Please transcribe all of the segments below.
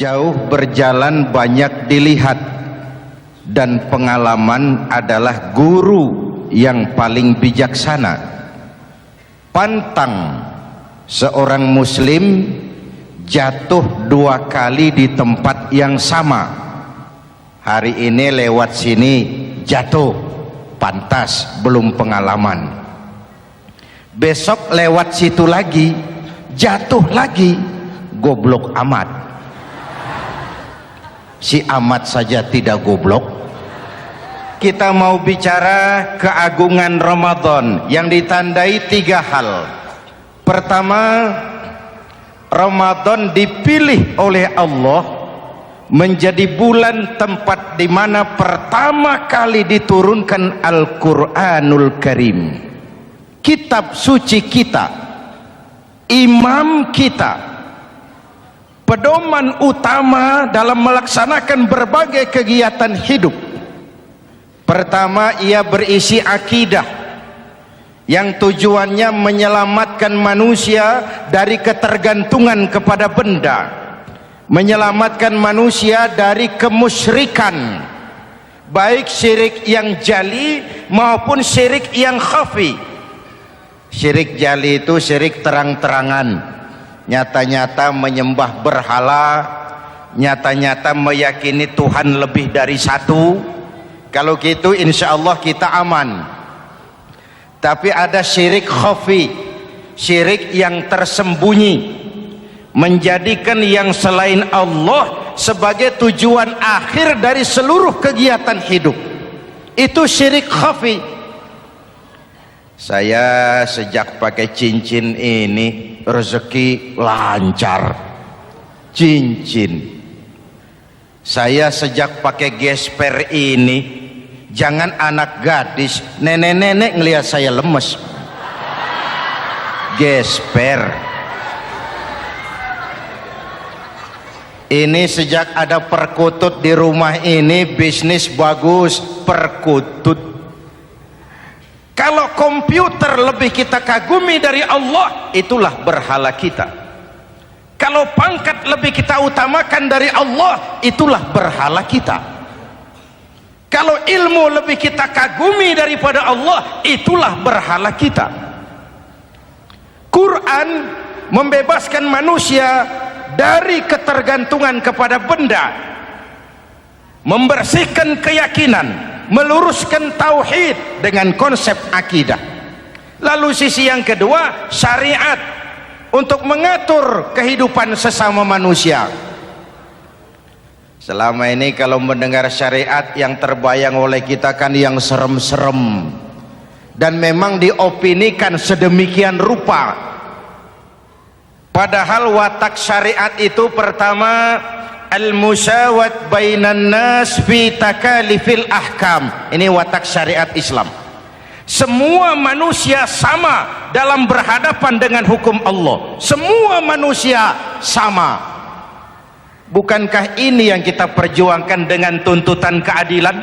Jauh berjalan banyak dilihat, dan pengalaman adalah guru yang paling bijaksana. Pantang seorang muslim jatuh 2 kali di tempat yang sama. Hari ini lewat sini jatuh, pantas belum pengalaman. Besok lewat situ lagi jatuh lagi, goblok amat. Si amat saja tidak goblok. Kita mau bicara keagungan Ramadan yang ditandai 3 hal. Pertama, Ramadan dipilih oleh Allah menjadi bulan tempat di mana pertama kali diturunkan Al-Quranul Karim, kitab suci kita, imam kita, pedoman utama dalam melaksanakan berbagai kegiatan hidup. Pertama, ia berisi akidah yang tujuannya menyelamatkan manusia dari ketergantungan kepada benda, menyelamatkan manusia dari kemusyrikan, baik syirik yang jali maupun syirik yang khafi. Syirik jali itu syirik terang-terangan, nyata-nyata menyembah berhala, nyata-nyata meyakini Tuhan lebih dari satu. Kalau gitu insya Allah kita aman. Tapi ada syirik khafi, syirik yang tersembunyi, menjadikan yang selain Allah sebagai tujuan akhir dari seluruh kegiatan hidup. Itu syirik khafi. Saya sejak pakai cincin ini rezeki lancar. Cincin. Saya sejak pakai gesper ini, jangan anak gadis, nenek-nenek ngelihat saya lemes. Gesper. Ini sejak ada perkutut di rumah ini, bisnis bagus. Perkutut. Kalau komputer lebih kita kagumi dari Allah, itulah berhala kita. Kalau pangkat lebih kita utamakan dari Allah, itulah berhala kita. Kalau ilmu lebih kita kagumi daripada Allah, itulah berhala kita. Quran membebaskan manusia dari ketergantungan kepada benda, membersihkan keyakinan, meluruskan tauhid dengan konsep akidah. Lalu sisi yang kedua, syariat untuk mengatur kehidupan sesama manusia. Selama ini kalau mendengar syariat yang terbayang oleh kita kan yang serem-serem, dan memang diopinikan sedemikian rupa. Padahal watak syariat itu pertama, al-musawat bainan nas fi takalifil ahkam. Ini watak syariat Islam. Semua manusia sama dalam berhadapan dengan hukum Allah. Semua manusia sama. Bukankah ini yang kita perjuangkan dengan tuntutan keadilan?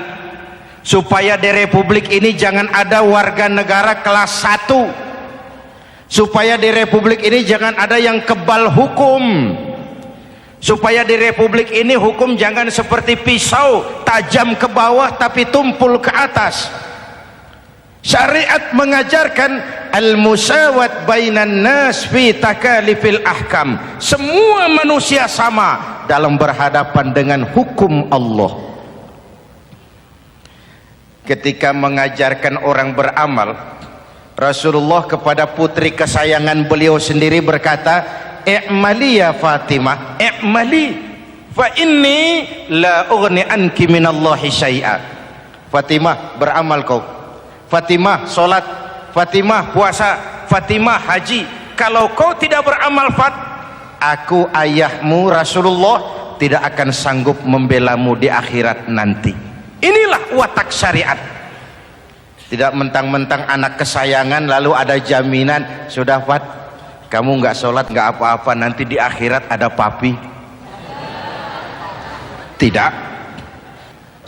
Supaya di Republik ini jangan ada warga negara kelas 1. Supaya di Republik ini jangan ada yang kebal hukum. Supaya di Republik ini hukum jangan seperti pisau, tajam ke bawah tapi tumpul ke atas. Syariat mengajarkan al-musawat bainan nas fi takalifil ahkam. Semua manusia sama dalam berhadapan dengan hukum Allah. Ketika mengajarkan orang beramal, Rasulullah kepada putri kesayangan beliau sendiri berkata, "I'mali ya Fatimah, i'mali fa inni la ughni anki minallahi syai'a." Fatimah, beramal kau. Fatimah, solat. Fatimah, puasa. Fatimah, haji. Kalau kau tidak beramal, aku ayahmu Rasulullah tidak akan sanggup membelamu di akhirat nanti. Inilah watak syariat. Tidak mentang-mentang anak kesayangan lalu ada jaminan, sudah Fat, kamu nggak sholat nggak apa-apa, nanti di akhirat ada papi. Tidak.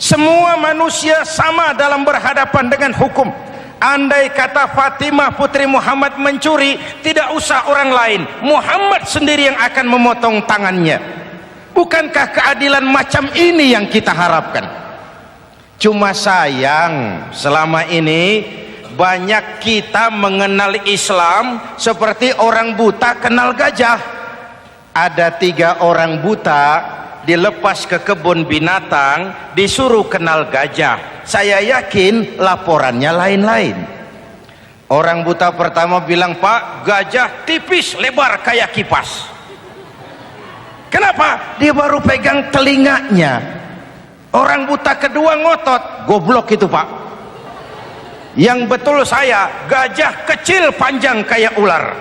Semua manusia sama dalam berhadapan dengan hukum. Andai kata Fatimah putri Muhammad mencuri, tidak usah orang lain, Muhammad sendiri yang akan memotong tangannya. Bukankah keadilan macam ini yang kita harapkan? Cuma sayang selama ini banyak kita mengenal Islam seperti orang buta kenal gajah. Ada 3 orang buta dilepas ke kebun binatang, disuruh kenal gajah. Saya yakin laporannya lain-lain. Orang buta pertama bilang, "Pak, gajah tipis lebar kayak kipas." Kenapa? Dia baru pegang telinganya. Orang buta kedua ngotot, "Goblok itu, Pak. Yang betul saya, gajah kecil panjang kayak ular."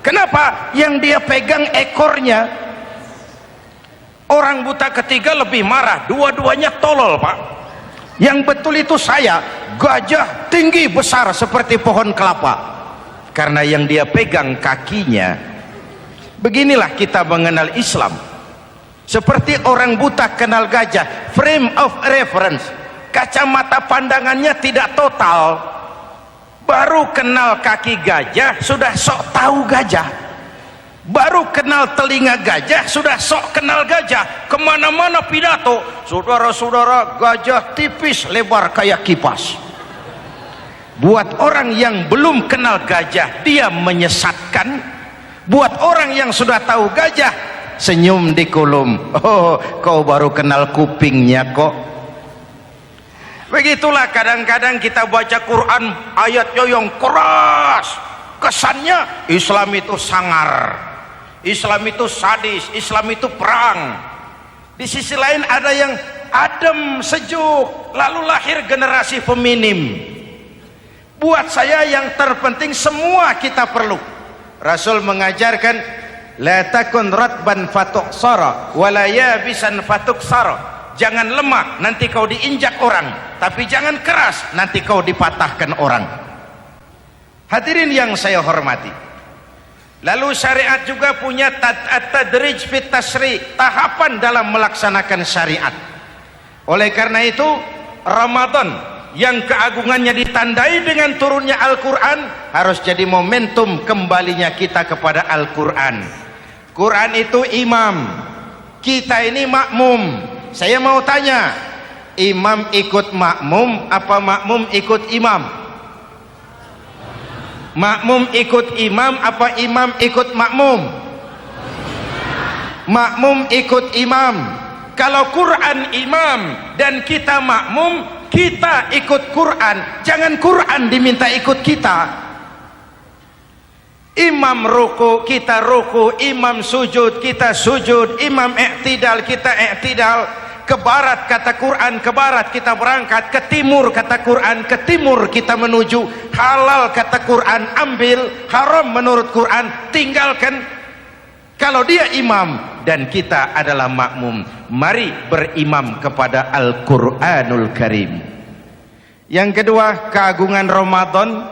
Kenapa? Yang dia pegang ekornya. Orang buta ketiga lebih marah, dua-duanya tolol, Pak. Yang betul itu saya, gajah tinggi besar seperti pohon kelapa. Karena yang dia pegang kakinya. Beginilah kita mengenal Islam. Seperti orang buta kenal gajah, frame of reference, kacamata pandangannya tidak total. Baru kenal kaki gajah sudah sok tahu gajah, baru kenal telinga gajah sudah sok kenal gajah. Kemana-mana pidato, "Saudara-saudara, gajah tipis lebar kayak kipas." Buat orang yang belum kenal gajah, dia menyesatkan. Buat orang yang sudah tahu gajah, senyum di kolom. "Oh, kau baru kenal kupingnya kok." Begitulah kadang-kadang kita baca Quran, ayatnya yang keras, kesannya Islam itu sangar, Islam itu sadis, Islam itu perang. Di sisi lain ada yang adem, sejuk, lalu lahir generasi feminim. Buat saya yang terpenting semua kita perlu. Rasul mengajarkan, "La takun ratban fatuksara wa la yabisan fatuksara." Jangan lemah, nanti kau diinjak orang, tapi jangan keras, nanti kau dipatahkan orang. Hadirin yang saya hormati, lalu syariat juga punya at-tadrij fit tasri', tahapan dalam melaksanakan syariat. Oleh karena itu Ramadan yang keagungannya ditandai dengan turunnya Al-Quran harus jadi momentum kembalinya kita kepada Al-Quran. Quran itu imam, kita ini makmum. Saya mau tanya, imam ikut makmum apa makmum ikut imam? Makmum ikut imam apa imam ikut makmum? Makmum ikut imam. Kalau Quran imam dan kita makmum, kita ikut Quran, jangan Quran diminta ikut kita. Imam ruku, kita ruku, imam sujud, kita sujud, imam i'tidal, kita i'tidal. Ke barat kata Quran, ke barat kita berangkat, ke timur kata Quran, ke timur kita menuju. Halal kata Quran, ambil, haram menurut Quran, tinggalkan. Kalau dia imam dan kita adalah makmum, mari berimam kepada Al-Quranul Karim. Yang kedua, keagungan Ramadan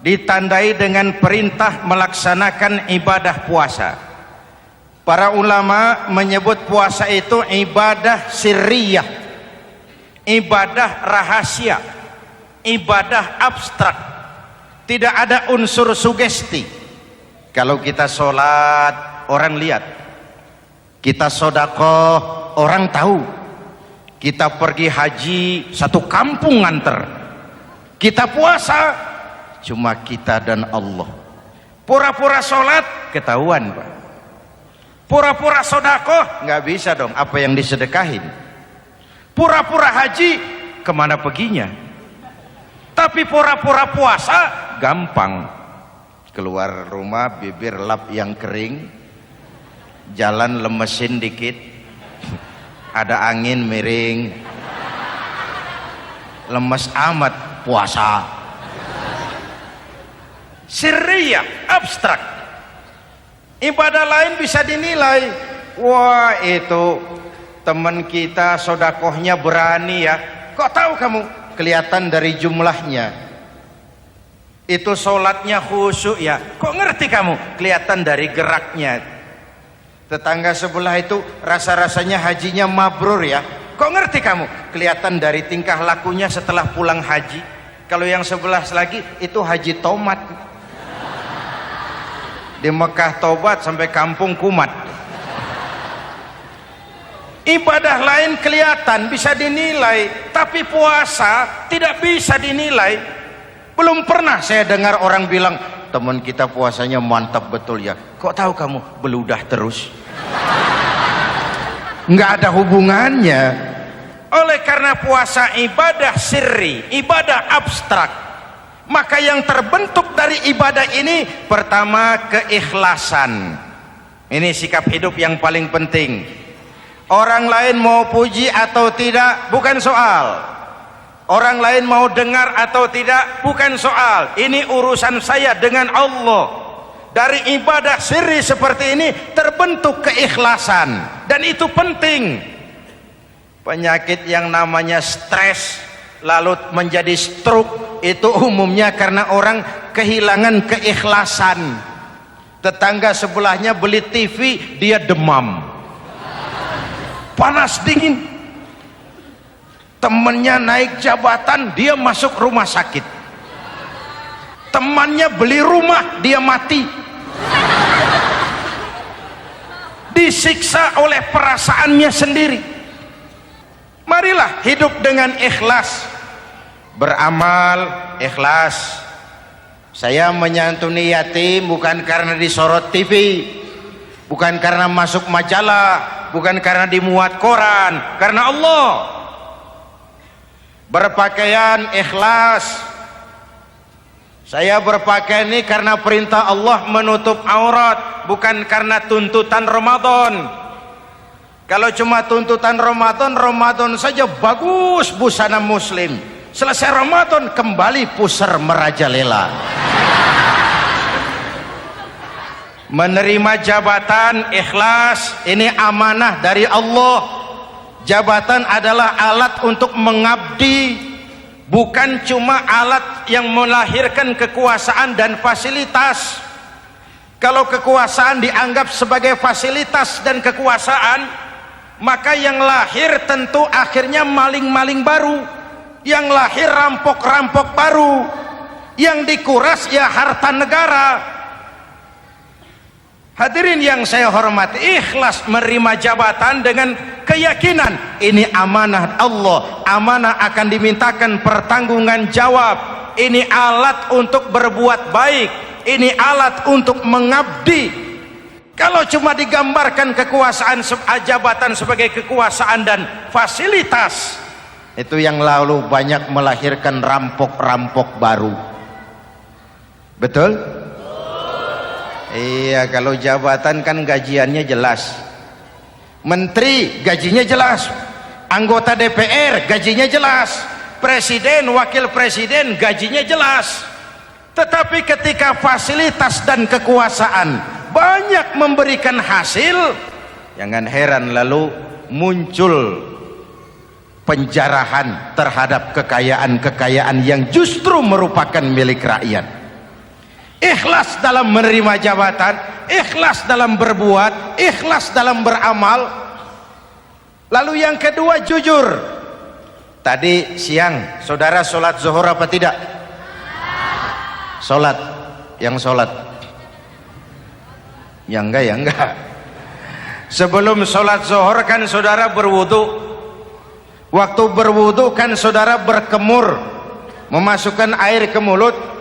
ditandai dengan perintah melaksanakan ibadah puasa. Para ulama menyebut puasa itu ibadah sirriyah, ibadah rahasia, ibadah abstrak, tidak ada unsur sugesti. Kalau kita sholat orang lihat, kita sedekah orang tahu, kita pergi haji satu kampung nganter, kita puasa cuma kita dan Allah. Pura-pura sholat ketahuan, Pak. Pura-pura sedekah nggak bisa dong, apa yang disedekahin. Pura-pura haji kemana perginya? Tapi pura-pura puasa gampang. Keluar rumah bibir lap yang kering, jalan lemesin dikit, ada angin miring, lemes amat puasa. Sirriyah, abstrak. Ibadah lain bisa dinilai, wah itu teman kita sodakohnya berani ya. Kok tahu kamu? Kelihatan dari jumlahnya. Itu sholatnya khusyuk ya. Kok ngerti kamu? Kelihatan dari geraknya. Tetangga sebelah itu rasa-rasanya hajinya mabrur ya. Kok ngerti kamu? Kelihatan dari tingkah lakunya setelah pulang haji. Kalau yang sebelah lagi itu haji tomat. Di Mekah tobat sampai kampung kumat. Ibadah lain kelihatan bisa dinilai, tapi puasa tidak bisa dinilai. Belum pernah saya dengar orang bilang, teman kita puasanya mantap betul ya. Kok tahu kamu? Beludah terus. Nggak ada hubungannya. Oleh karena puasa ibadah sirri, ibadah abstrak, maka yang terbentuk dari ibadah ini pertama keikhlasan. Ini sikap hidup yang paling penting. Orang lain mau puji atau tidak bukan soal, orang lain mau dengar atau tidak bukan soal. Ini urusan saya dengan Allah. Dari ibadah sirri seperti ini terbentuk keikhlasan, dan itu penting. Penyakit yang namanya stres lalu menjadi stroke itu umumnya karena orang kehilangan keikhlasan. Tetangga sebelahnya beli TV, dia demam, panas dingin. Temannya naik jabatan, dia masuk rumah sakit. Temannya beli rumah, dia mati. Disiksa oleh perasaannya sendiri. Marilah hidup dengan ikhlas, beramal ikhlas. Saya menyantuni yatim bukan karena disorot TV, bukan karena masuk majalah, bukan karena dimuat koran, karena Allah. Berpakaian ikhlas. Saya berpakaian ini karena perintah Allah menutup aurat, bukan karena tuntutan Ramadan. Kalau cuma tuntutan Ramadan, Ramadan saja bagus busana muslim. Selesai Ramadan kembali pusar merajalela. Menerima jabatan ikhlas, ini amanah dari Allah. Jabatan adalah alat untuk mengabdi, bukan cuma alat yang melahirkan kekuasaan dan fasilitas. Kalau kekuasaan dianggap sebagai fasilitas dan kekuasaan, maka yang lahir tentu akhirnya maling-maling baru, yang lahir rampok-rampok baru, yang dikuras ya harta negara. Hadirin yang saya hormati, ikhlas menerima jabatan dengan keyakinan ini amanah Allah, amanah akan dimintakan pertanggungan jawab. Ini alat untuk berbuat baik, ini alat untuk mengabdi. Kalau cuma digambarkan kekuasaan jabatan sebagai kekuasaan dan fasilitas, itu yang lalu banyak melahirkan rampok-rampok baru. Betul? Iya, kalau jabatan kan gajiannya jelas. Menteri gajinya jelas, anggota DPR gajinya jelas, presiden, wakil presiden gajinya jelas. Tetapi ketika fasilitas dan kekuasaan banyak memberikan hasil, jangan heran lalu muncul penjarahan terhadap kekayaan-kekayaan yang justru merupakan milik rakyat. Ikhlas dalam menerima jabatan, ikhlas dalam berbuat, ikhlas dalam beramal. Lalu yang kedua, jujur. Tadi siang saudara sholat zuhur apa tidak? Sholat. Yang sholat? Ya enggak, ya enggak. Sebelum sholat zuhur kan saudara berwudu. Waktu berwudu kan saudara berkemur, memasukkan air ke mulut.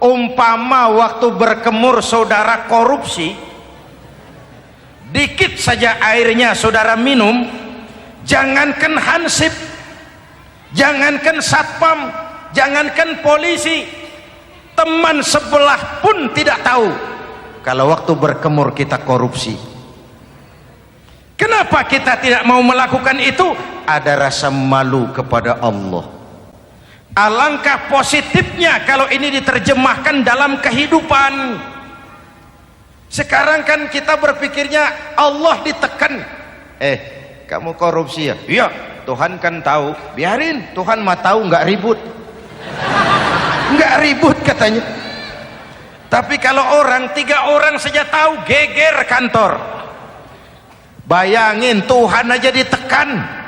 Umpama waktu berkemur saudara korupsi, dikit saja airnya saudara minum, jangankan hansip, jangankan satpam, jangankan polisi, teman sebelah pun tidak tahu kalau waktu berkemur kita korupsi. Kenapa kita tidak mau melakukan itu? Ada rasa malu kepada Allah. Alangkah positifnya kalau ini diterjemahkan dalam kehidupan. Sekarang kan kita berpikirnya Allah ditekan. Kamu korupsi ya? Iya, Tuhan kan tahu. Biarin, Tuhan mah tahu, nggak ribut. Nggak ribut katanya. Tapi kalau orang, 3 orang saja tahu, geger kantor. Bayangin, Tuhan aja ditekan,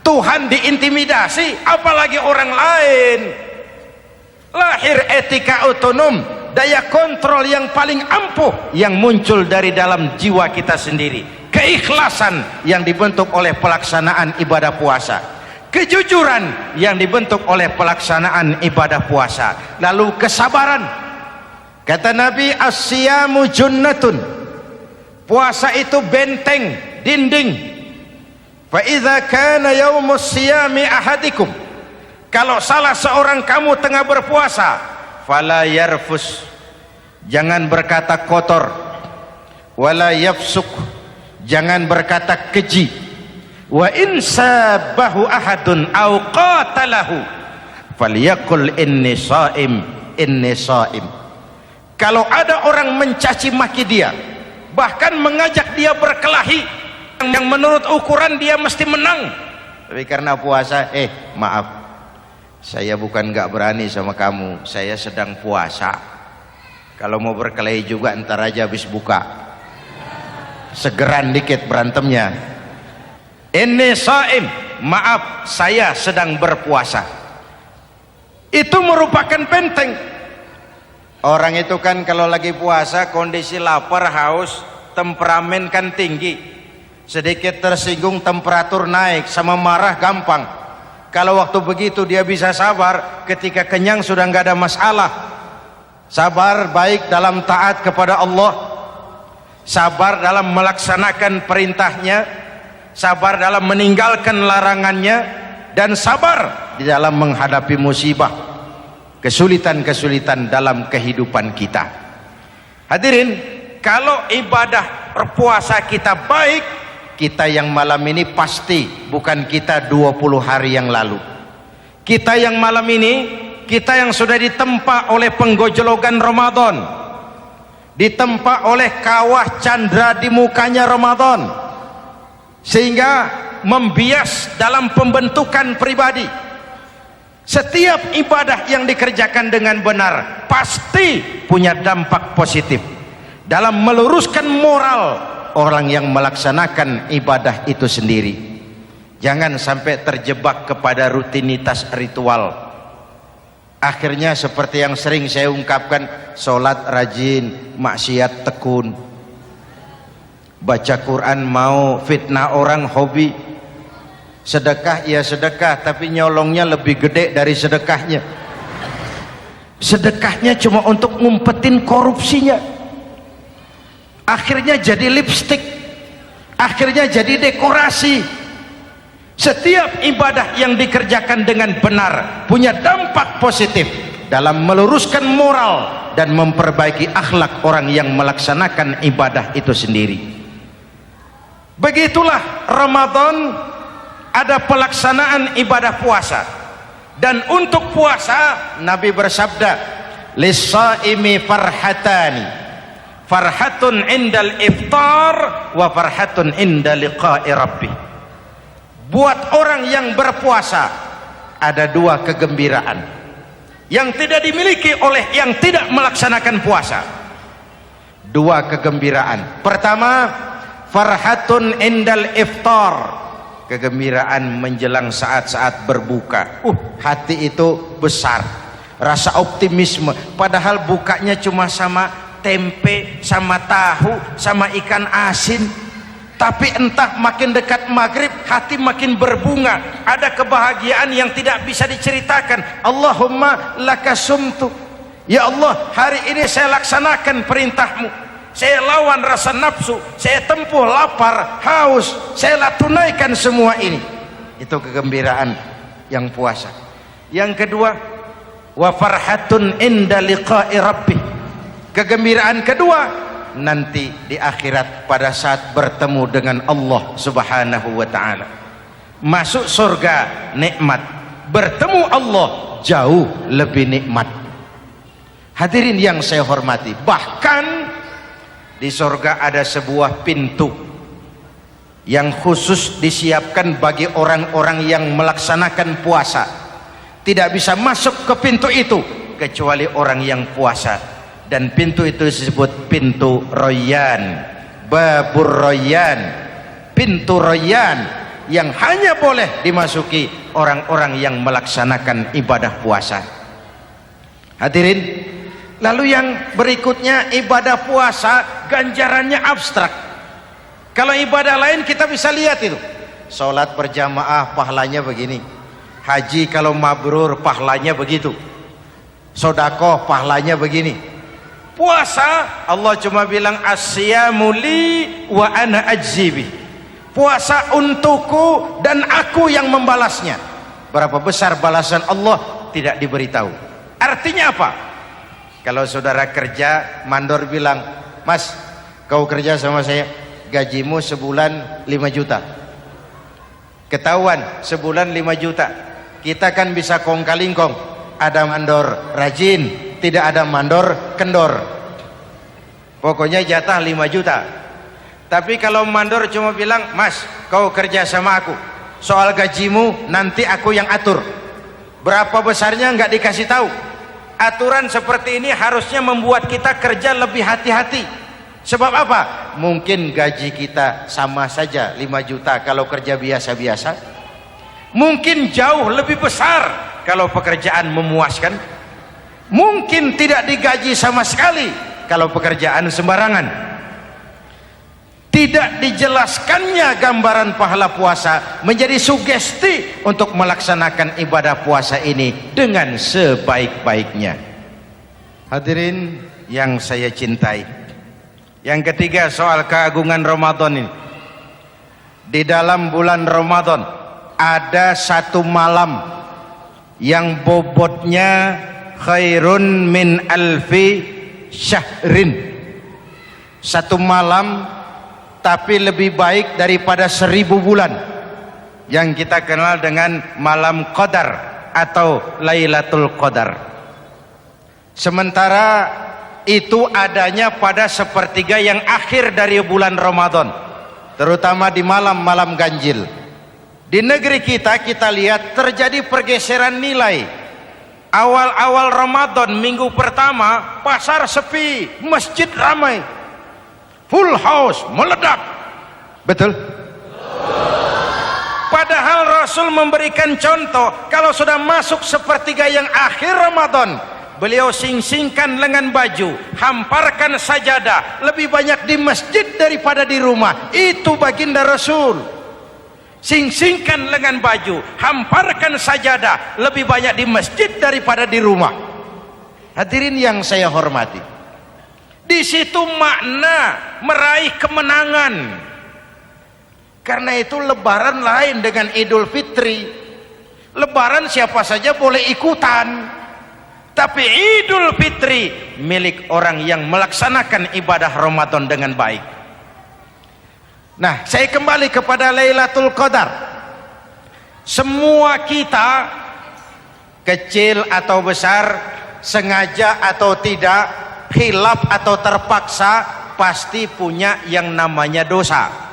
Tuhan diintimidasi, apalagi orang lain. Lahir etika otonom, daya kontrol yang paling ampuh yang muncul dari dalam jiwa kita sendiri. keikhlasan yang dibentuk oleh pelaksanaan ibadah puasa, kejujuran yang dibentuk oleh pelaksanaan ibadah puasa, lalu kesabaran. Kata Nabi, as-siyamu junnatun, puasa itu benteng, dinding. Fa idza kana yaumus siyami ahadikum, kalau salah seorang kamu tengah berpuasa, fala yarfus, jangan berkata kotor, wala yafsuk, jangan berkata keji, wa in sabahu ahadun au qatalahu falyaqul inni shaim, inni shaim. Kalau ada orang mencaci maki dia, bahkan mengajak dia berkelahi yang menurut ukuran dia mesti menang, tapi karena puasa, maaf, saya bukan gak berani sama kamu, saya sedang puasa. Kalau mau berkelahi juga ntar aja habis buka, segeran dikit berantemnya. Inni shaim, maaf saya sedang berpuasa. Itu merupakan benteng. Orang itu kan kalau lagi puasa kondisi lapar, haus, temperamen kan tinggi, sedikit tersinggung temperatur naik, sama marah gampang. Kalau waktu begitu dia bisa sabar, ketika kenyang sudah nggak ada masalah. Sabar baik dalam taat kepada Allah, sabar dalam melaksanakan perintahnya, sabar dalam meninggalkan larangannya, dan sabar di dalam menghadapi musibah, kesulitan-kesulitan dalam kehidupan kita. Hadirin, kalau ibadah puasa kita baik, kita yang malam ini pasti bukan kita 20 hari yang lalu. Kita yang malam ini, kita yang sudah ditempa oleh penggojologan Ramadan, ditempa oleh kawah candra di mukanya Ramadan, sehingga membias dalam pembentukan pribadi. Setiap ibadah yang dikerjakan dengan benar pasti punya dampak positif dalam meluruskan moral orang yang melaksanakan ibadah itu sendiri. Jangan sampai terjebak kepada rutinitas ritual. Akhirnya seperti yang sering saya ungkapkan, sholat rajin, maksiat tekun, baca Quran mau, fitnah orang hobi, sedekah ya sedekah tapi nyolongnya lebih gede dari sedekahnya. Sedekahnya cuma untuk ngumpetin korupsinya. Akhirnya jadi lipstik, akhirnya jadi dekorasi. Setiap ibadah yang dikerjakan dengan benar punya dampak positif dalam meluruskan moral dan memperbaiki akhlak orang yang melaksanakan ibadah itu sendiri. Begitulah Ramadan, ada pelaksanaan ibadah puasa. Dan untuk puasa Nabi bersabda, lis-shaimi farhatani, farhatun indal iftar wa farhatun inda liqa'i rabbih. Buat orang yang berpuasa ada dua kegembiraan yang tidak dimiliki oleh yang tidak melaksanakan puasa. Dua kegembiraan. Pertama, farhatun indal iftar, kegembiraan menjelang saat-saat berbuka. Hati itu besar, rasa optimisme, padahal bukanya cuma sama tempe, sama tahu, sama ikan asin. Tapi entah makin dekat maghrib hati makin berbunga, ada kebahagiaan yang tidak bisa diceritakan. Allahumma lakasumtu, ya Allah hari ini saya laksanakan perintahmu, saya lawan rasa nafsu, saya tempuh lapar, haus, saya tunaikan semua ini. Itu kegembiraan yang puasa. Yang kedua, wa farhatun inda liqa'i rabbih, kegembiraan kedua nanti di akhirat pada saat bertemu dengan Allah Subhanahu wa ta'ala. Masuk surga nikmat, bertemu Allah jauh lebih nikmat. Hadirin yang saya hormati, bahkan di surga ada sebuah pintu yang khusus disiapkan bagi orang-orang yang melaksanakan puasa. Tidak bisa masuk ke pintu itu kecuali orang yang puasa. Dan pintu itu disebut pintu Rayyan, Babur Rayyan, pintu Rayyan, yang hanya boleh dimasuki orang-orang yang melaksanakan ibadah puasa. Hadirin, lalu yang berikutnya, ibadah puasa ganjarannya abstrak. Kalau ibadah lain kita bisa lihat itu, sholat berjamaah pahalanya begini, haji kalau mabrur pahalanya begitu, sodakoh pahalanya begini. Puasa Allah cuma bilang as-siyamu li wa ana ajzibi, puasa untukku dan aku yang membalasnya. Berapa besar balasan Allah tidak diberitahu. Artinya apa? Kalau saudara kerja, mandor bilang, mas kau kerja sama saya, gajimu sebulan 5 juta, ketahuan sebulan 5 juta, kita kan bisa kong kaling kong, ada mandor rajin, tidak ada mandor kendor, pokoknya jatah 5 juta. Tapi kalau mandor cuma bilang, mas kau kerja sama aku, soal gajimu nanti aku yang atur, berapa besarnya nggak dikasih tahu. Aturan seperti ini harusnya membuat kita kerja lebih hati-hati. Sebab apa? Mungkin gaji kita sama saja 5 juta kalau kerja biasa-biasa, mungkin jauh lebih besar kalau pekerjaan memuaskan, mungkin tidak digaji sama sekali kalau pekerjaan sembarangan. Tidak dijelaskannya gambaran pahala puasa menjadi sugesti untuk melaksanakan ibadah puasa ini dengan sebaik-baiknya. Hadirin yang saya cintai, yang ketiga soal keagungan Ramadan ini. Di dalam bulan Ramadan ada satu malam yang bobotnya khairun min alfi syahrin. Satu malam tapi lebih baik daripada 1000 bulan, yang kita kenal dengan malam Qadar atau Lailatul Qadar. Sementara itu adanya pada sepertiga yang akhir dari bulan Ramadan, terutama di malam-malam ganjil. Di negeri kita lihat terjadi pergeseran nilai. Awal-awal Ramadan, minggu pertama pasar sepi, masjid ramai, full house, meledak. Betul? Padahal Rasul memberikan contoh, kalau sudah masuk sepertiga yang akhir Ramadan, beliau sing-singkan lengan baju, hamparkan sajadah, lebih banyak di masjid daripada di rumah. Itu baginda Rasul. Sing-singkan lengan baju, hamparkan sajadah, lebih banyak di masjid daripada di rumah. Hadirin yang saya hormati, di situ makna meraih kemenangan. Karena itu lebaran lain dengan Idul Fitri. Lebaran siapa saja boleh ikutan, tapi Idul Fitri milik orang yang melaksanakan ibadah Ramadan dengan baik. Nah, saya kembali kepada Lailatul Qadar. Semua kita, kecil atau besar, sengaja atau tidak, khilaf atau terpaksa, pasti punya yang namanya dosa.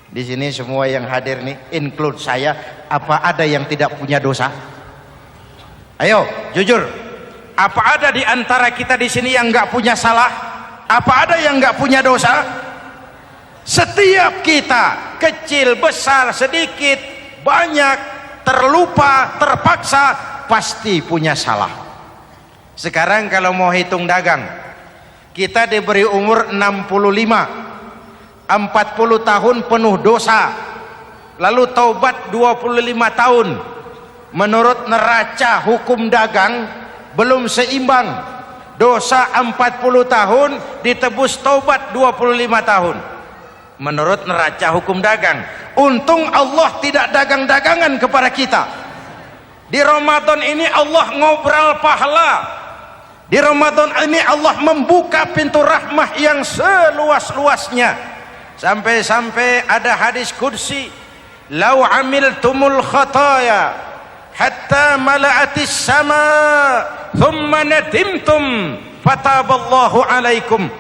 Di sini semua yang hadir nih, include saya, apa ada yang tidak punya dosa? Ayo, jujur. Apa ada di antara kita di sini yang nggak punya salah? Apa ada yang nggak punya dosa? Setiap kita, kecil, besar, sedikit, banyak, terlupa, terpaksa, pasti punya salah. Sekarang kalau mau hitung dagang, kita diberi umur 65, 40 tahun penuh dosa, lalu taubat 25 tahun. Menurut neraca hukum dagang belum seimbang. Dosa 40 tahun ditebus taubat 25 tahun. Menurut neraca hukum dagang. Untung Allah tidak dagang-dagangan kepada kita. Di Ramadan ini Allah ngobrol pahala. Di Ramadan ini Allah membuka pintu rahmah yang seluas-luasnya. Sampai-sampai ada hadis qudsi, "Lau amiltumul khataya hatta mala'atis sama, thumma nadimtum, fataballahu alaikum."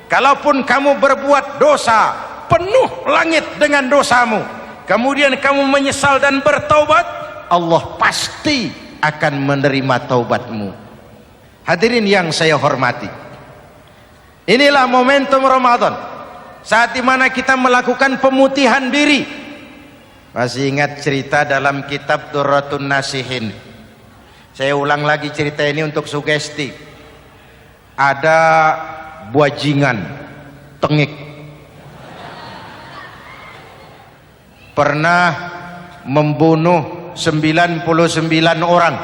Kalaupun kamu berbuat dosa, penuh langit dengan dosamu, kemudian kamu menyesal dan bertaubat, Allah pasti akan menerima taubatmu. Hadirin yang saya hormati, inilah momentum Ramadan, saat dimana kita melakukan pemutihan diri. Masih ingat cerita dalam kitab Durratun Nasihin? Saya ulang lagi cerita ini untuk sugesti. Ada buajingan tengik pernah membunuh 99 orang.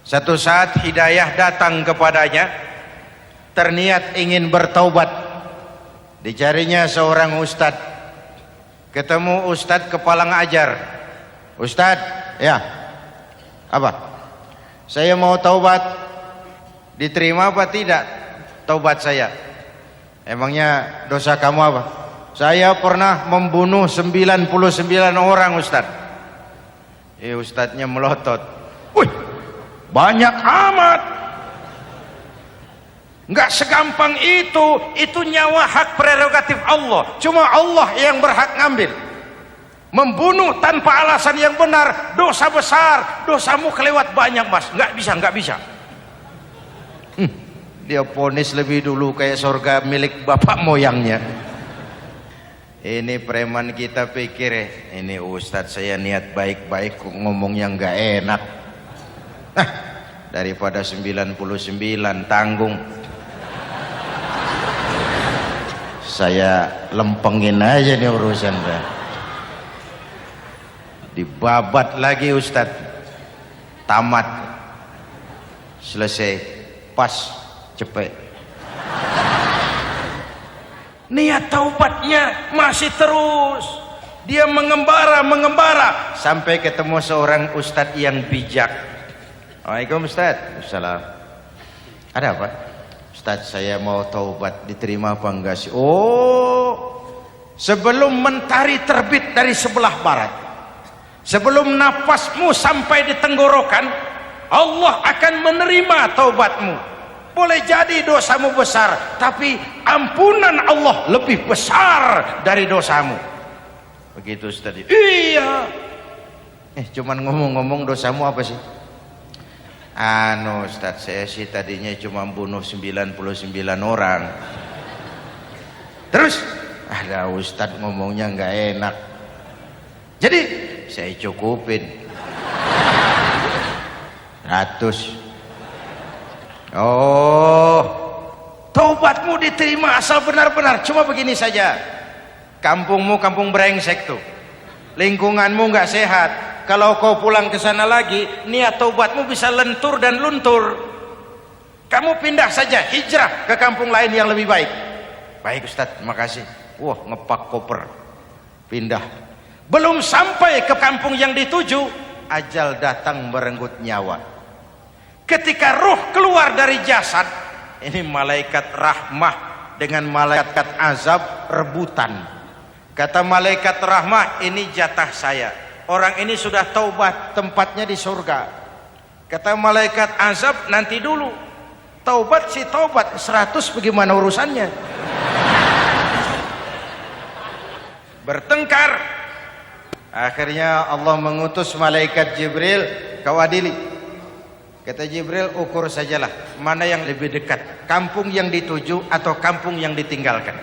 Satu saat hidayah datang kepadanya, terniat ingin bertaubat. Dicarinya seorang ustadz, ketemu ustadz kepala ngajar. Ustadz, ya, apa? Saya mau taubat, diterima apa tidak taubat saya? Emangnya dosa kamu apa? Saya pernah membunuh 99 orang, Ustadz. Ustadznya melotot. Wih, banyak amat. Enggak segampang itu nyawa hak prerogatif Allah. Cuma Allah yang berhak ngambil. Membunuh tanpa alasan yang benar, dosa besar. Dosamu kelewat banyak, Mas. Enggak bisa. Dia ponis lebih dulu kayak surga milik bapak moyangnya. Ini preman kita pikir ini ustadz saya niat baik-baik ngomongnya nggak enak. Daripada 99 tanggung. Saya lempengin aja nih urusan dah. Dibabat lagi ustadz. Tamat. Selesai. Pas. Cepet. Niat taubatnya masih terus. Dia mengembara sampai ketemu seorang ustadz yang bijak. Waalaikumsalam Ustadz. Assalam. Ada apa? Ustadz, saya mau taubat, diterima apa enggak sih? Oh, sebelum mentari terbit dari sebelah barat, sebelum nafasmu sampai di tenggorokan, Allah akan menerima taubatmu. Boleh jadi dosamu besar, tapi ampunan Allah lebih besar dari dosamu. Begitu tadi. Iya. Cuman ngomong-ngomong dosamu apa sih? Ustadz, saya sih tadinya cuma bunuh 99 orang. Terus ada ustadz ngomongnya nggak enak. Jadi saya cukupin 100. Oh, taubatmu diterima asal benar-benar. Cuma begini saja, kampungmu kampung brengsek tuh, lingkunganmu nggak sehat. Kalau kau pulang ke sana lagi, niat taubatmu bisa lentur dan luntur. Kamu pindah saja, hijrah ke kampung lain yang lebih baik. Baik Ustadz, terima kasih. Wah, ngepak koper, pindah. Belum sampai ke kampung yang dituju, ajal datang merenggut nyawa. Ketika ruh keluar dari jasad, ini malaikat rahmah dengan malaikat azab rebutan. Kata malaikat rahmah, ini jatah saya. Orang ini sudah taubat, tempatnya di surga. Kata malaikat azab, nanti dulu. Taubat si taubat, 100 bagaimana urusannya? Bertengkar. Akhirnya Allah mengutus malaikat Jibril, kau adili. Kata Jibril, ukur sajalah mana yang lebih dekat, kampung yang dituju atau kampung yang ditinggalkan.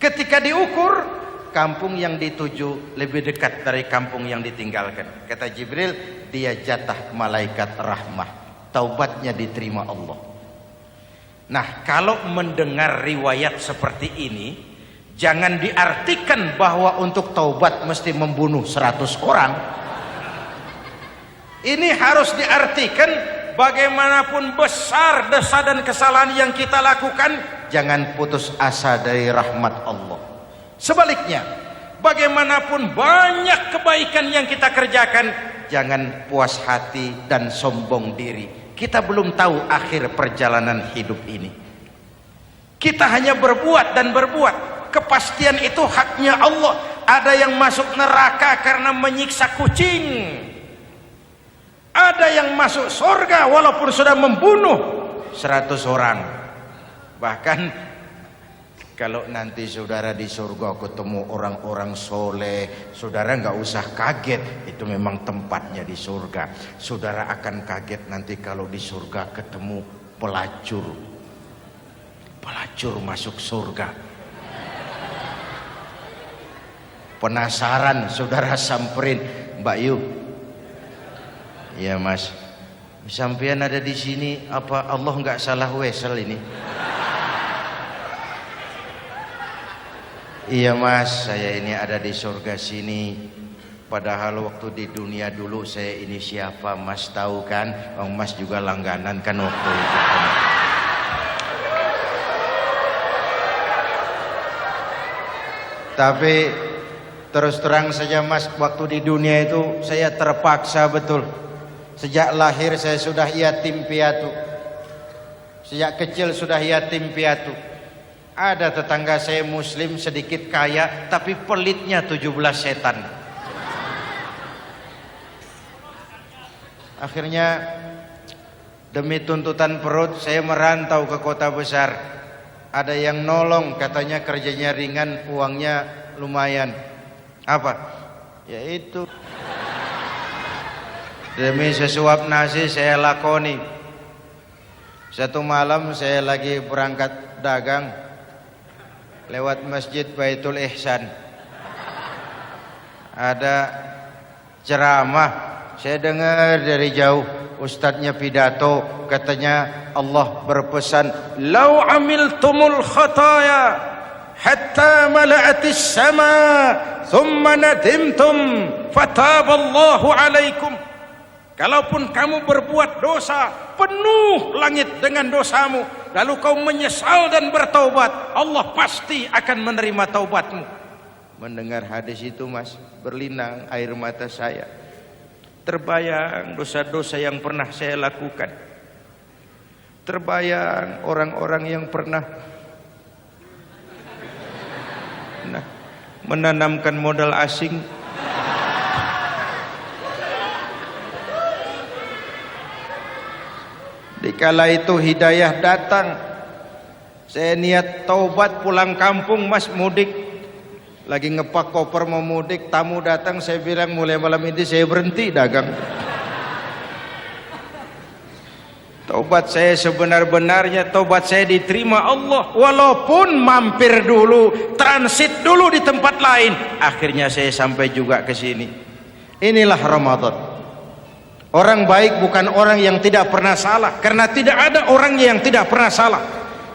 Ketika diukur, kampung yang dituju lebih dekat dari kampung yang ditinggalkan. Kata Jibril, dia jatah malaikat rahmah, taubatnya diterima Allah. Nah, kalau mendengar riwayat seperti ini, jangan diartikan bahwa untuk taubat mesti membunuh 100 orang. Ini harus diartikan bagaimanapun besar dosa dan kesalahan yang kita lakukan, jangan putus asa dari rahmat Allah. Sebaliknya, bagaimanapun banyak kebaikan yang kita kerjakan, jangan puas hati dan sombong diri. Kita belum tahu akhir perjalanan hidup ini. Kita hanya berbuat dan berbuat. Kepastian itu haknya Allah. Ada yang masuk neraka karena menyiksa kucing. Ada yang masuk surga walaupun sudah membunuh 100 orang. Bahkan kalau nanti saudara di surga ketemu orang-orang soleh, saudara nggak usah kaget, itu memang tempatnya di surga. Saudara akan kaget nanti kalau di surga ketemu pelacur. Pelacur masuk surga. Penasaran, saudara samperin, Mbak Yu. Ya Mas, sampean ada di sini, apa Allah nggak salah wesel ini? Iya mas, saya ini ada di surga sini. Padahal waktu di dunia dulu saya ini siapa mas tahu kan? Mas juga langganan kan waktu itu kan. Tapi terus terang saja mas, waktu di dunia itu saya terpaksa betul. Sejak lahir saya sudah yatim piatu. Sejak kecil sudah yatim piatu. Ada tetangga saya muslim sedikit kaya, tapi pelitnya 17 setan. Akhirnya demi tuntutan perut saya merantau ke kota besar. Ada yang nolong, katanya kerjanya ringan, uangnya lumayan. Apa? Ya itu. Demi sesuap nasi saya lakoni. Satu malam saya lagi berangkat dagang, lewat Masjid Baitul Ihsan. Ada ceramah, saya dengar dari jauh. Ustadznya pidato, katanya Allah berpesan, "Lau amiltumul khataya hatta mala'atis sama, thumma nadimtum, fataballahu alaikum." Kalaupun kamu berbuat dosa, penuh langit dengan dosamu, lalu kau menyesal dan bertaubat, Allah pasti akan menerima taubatmu. Mendengar hadis itu mas, berlinang air mata saya. Terbayang dosa-dosa yang pernah saya lakukan. Terbayang orang-orang yang pernah menanamkan modal asing. Dikala itu hidayah datang, saya niat taubat pulang kampung mas, mudik. Lagi ngepak koper mau mudik, tamu datang, saya bilang mulai malam ini saya berhenti dagang. Taubat saya sebenar-benarnya, taubat saya diterima Allah, walaupun mampir dulu, transit dulu di tempat lain, akhirnya saya sampai juga ke sini. Inilah Ramadan. Orang baik bukan orang yang tidak pernah salah, karena tidak ada orang yang tidak pernah salah.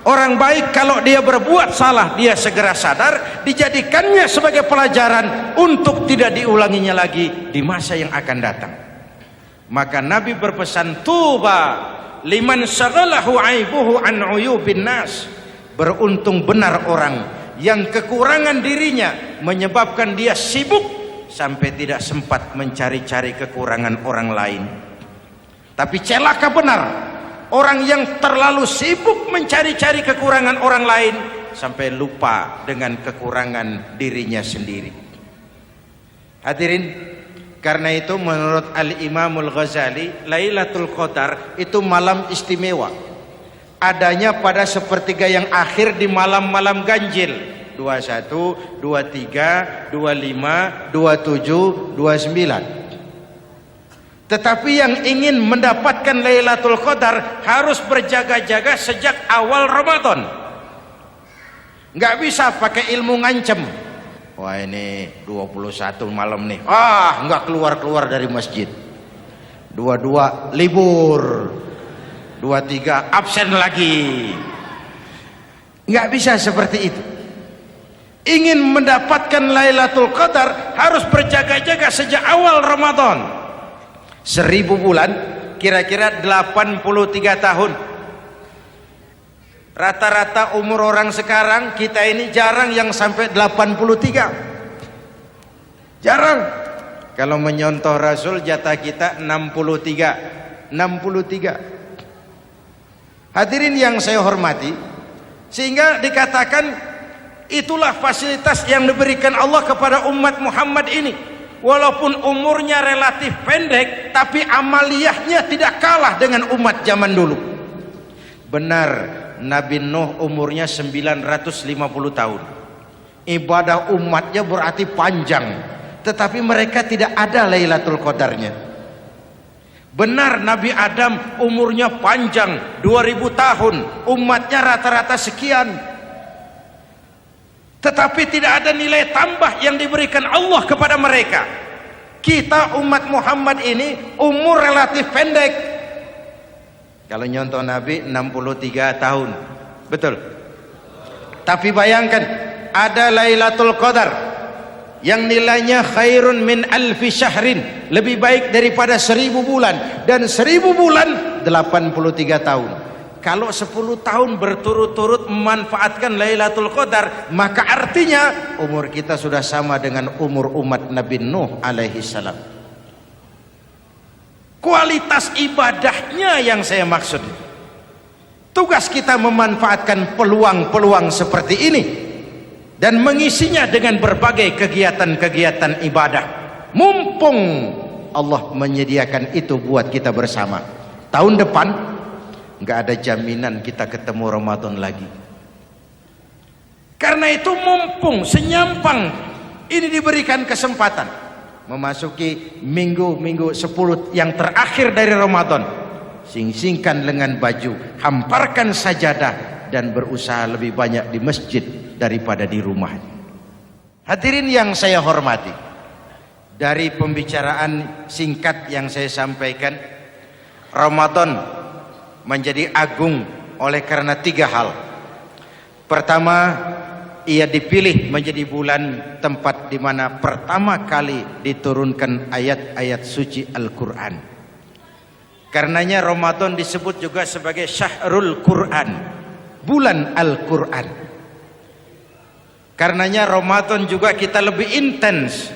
Orang baik kalau dia berbuat salah, dia segera sadar, dijadikannya sebagai pelajaran untuk tidak diulanginya lagi di masa yang akan datang. Maka Nabi berpesan, tuba liman syaghalahu aibuhu an uyubin nas. Beruntung benar orang yang kekurangan dirinya menyebabkan dia sibuk sampai tidak sempat mencari-cari kekurangan orang lain. Tapi celaka benar orang yang terlalu sibuk mencari-cari kekurangan orang lain sampai lupa dengan kekurangan dirinya sendiri. Hadirin, karena itu menurut Al-Imamul Ghazali, Lailatul Qadar itu malam istimewa. Adanya pada sepertiga yang akhir di malam-malam ganjil, 21, 23, 25, 27, 29. Tetapi yang ingin mendapatkan Lailatul Qadar harus berjaga-jaga sejak awal Ramadan. Nggak bisa pakai ilmu ngancem. Wah ini 21 malam nih, nggak keluar-keluar dari masjid. 22 libur, 23 absen lagi. Nggak bisa seperti itu. Ingin mendapatkan Lailatul Qadar harus berjaga-jaga sejak awal Ramadan. 1000 bulan kira-kira 83 tahun. Rata-rata umur orang sekarang kita ini jarang yang sampai 83. Jarang. Kalau menyontoh Rasul jatah kita 63. Hadirin yang saya hormati, sehingga dikatakan itulah fasilitas yang diberikan Allah kepada umat Muhammad ini. Walaupun umurnya relatif pendek, tapi amaliyahnya tidak kalah dengan umat zaman dulu. Benar, Nabi Nuh umurnya 950 tahun. Ibadah umatnya berarti panjang, tetapi mereka tidak ada Lailatul Qadarnya. Benar, Nabi Adam umurnya panjang, 2000 tahun, umatnya rata-rata sekian. Tetapi tidak ada nilai tambah yang diberikan Allah kepada mereka. Kita umat Muhammad ini umur relatif pendek. Kalau nyontoh Nabi 63 tahun. Betul. Tapi bayangkan ada Lailatul Qadar yang nilainya khairun min alfi syahrin, lebih baik daripada 1000 bulan, dan 1000 bulan 83 tahun. Kalau 10 tahun berturut-turut memanfaatkan Lailatul Qadar, maka artinya umur kita sudah sama dengan umur umat Nabi Nuh alaihi salam. Kualitas ibadahnya yang saya maksud. Tugas kita memanfaatkan peluang-peluang seperti ini dan mengisinya dengan berbagai kegiatan-kegiatan ibadah. Mumpung Allah menyediakan itu buat kita bersama. Tahun depan nggak ada jaminan kita ketemu Ramadan lagi. Karena itu mumpung senyampang ini diberikan kesempatan memasuki minggu-minggu 10 yang terakhir dari Ramadan, sing-singkan lengan baju, hamparkan sajadah, dan berusaha lebih banyak di masjid daripada di rumah. Hadirin yang saya hormati, dari pembicaraan singkat yang saya sampaikan, Ramadan menjadi agung oleh karena 3 hal. Pertama, ia dipilih menjadi bulan tempat di mana pertama kali diturunkan ayat-ayat suci Al-Quran. Karenanya Ramadan disebut juga sebagai Syahrul Quran, bulan Al-Quran. Karenanya Ramadan juga kita lebih intens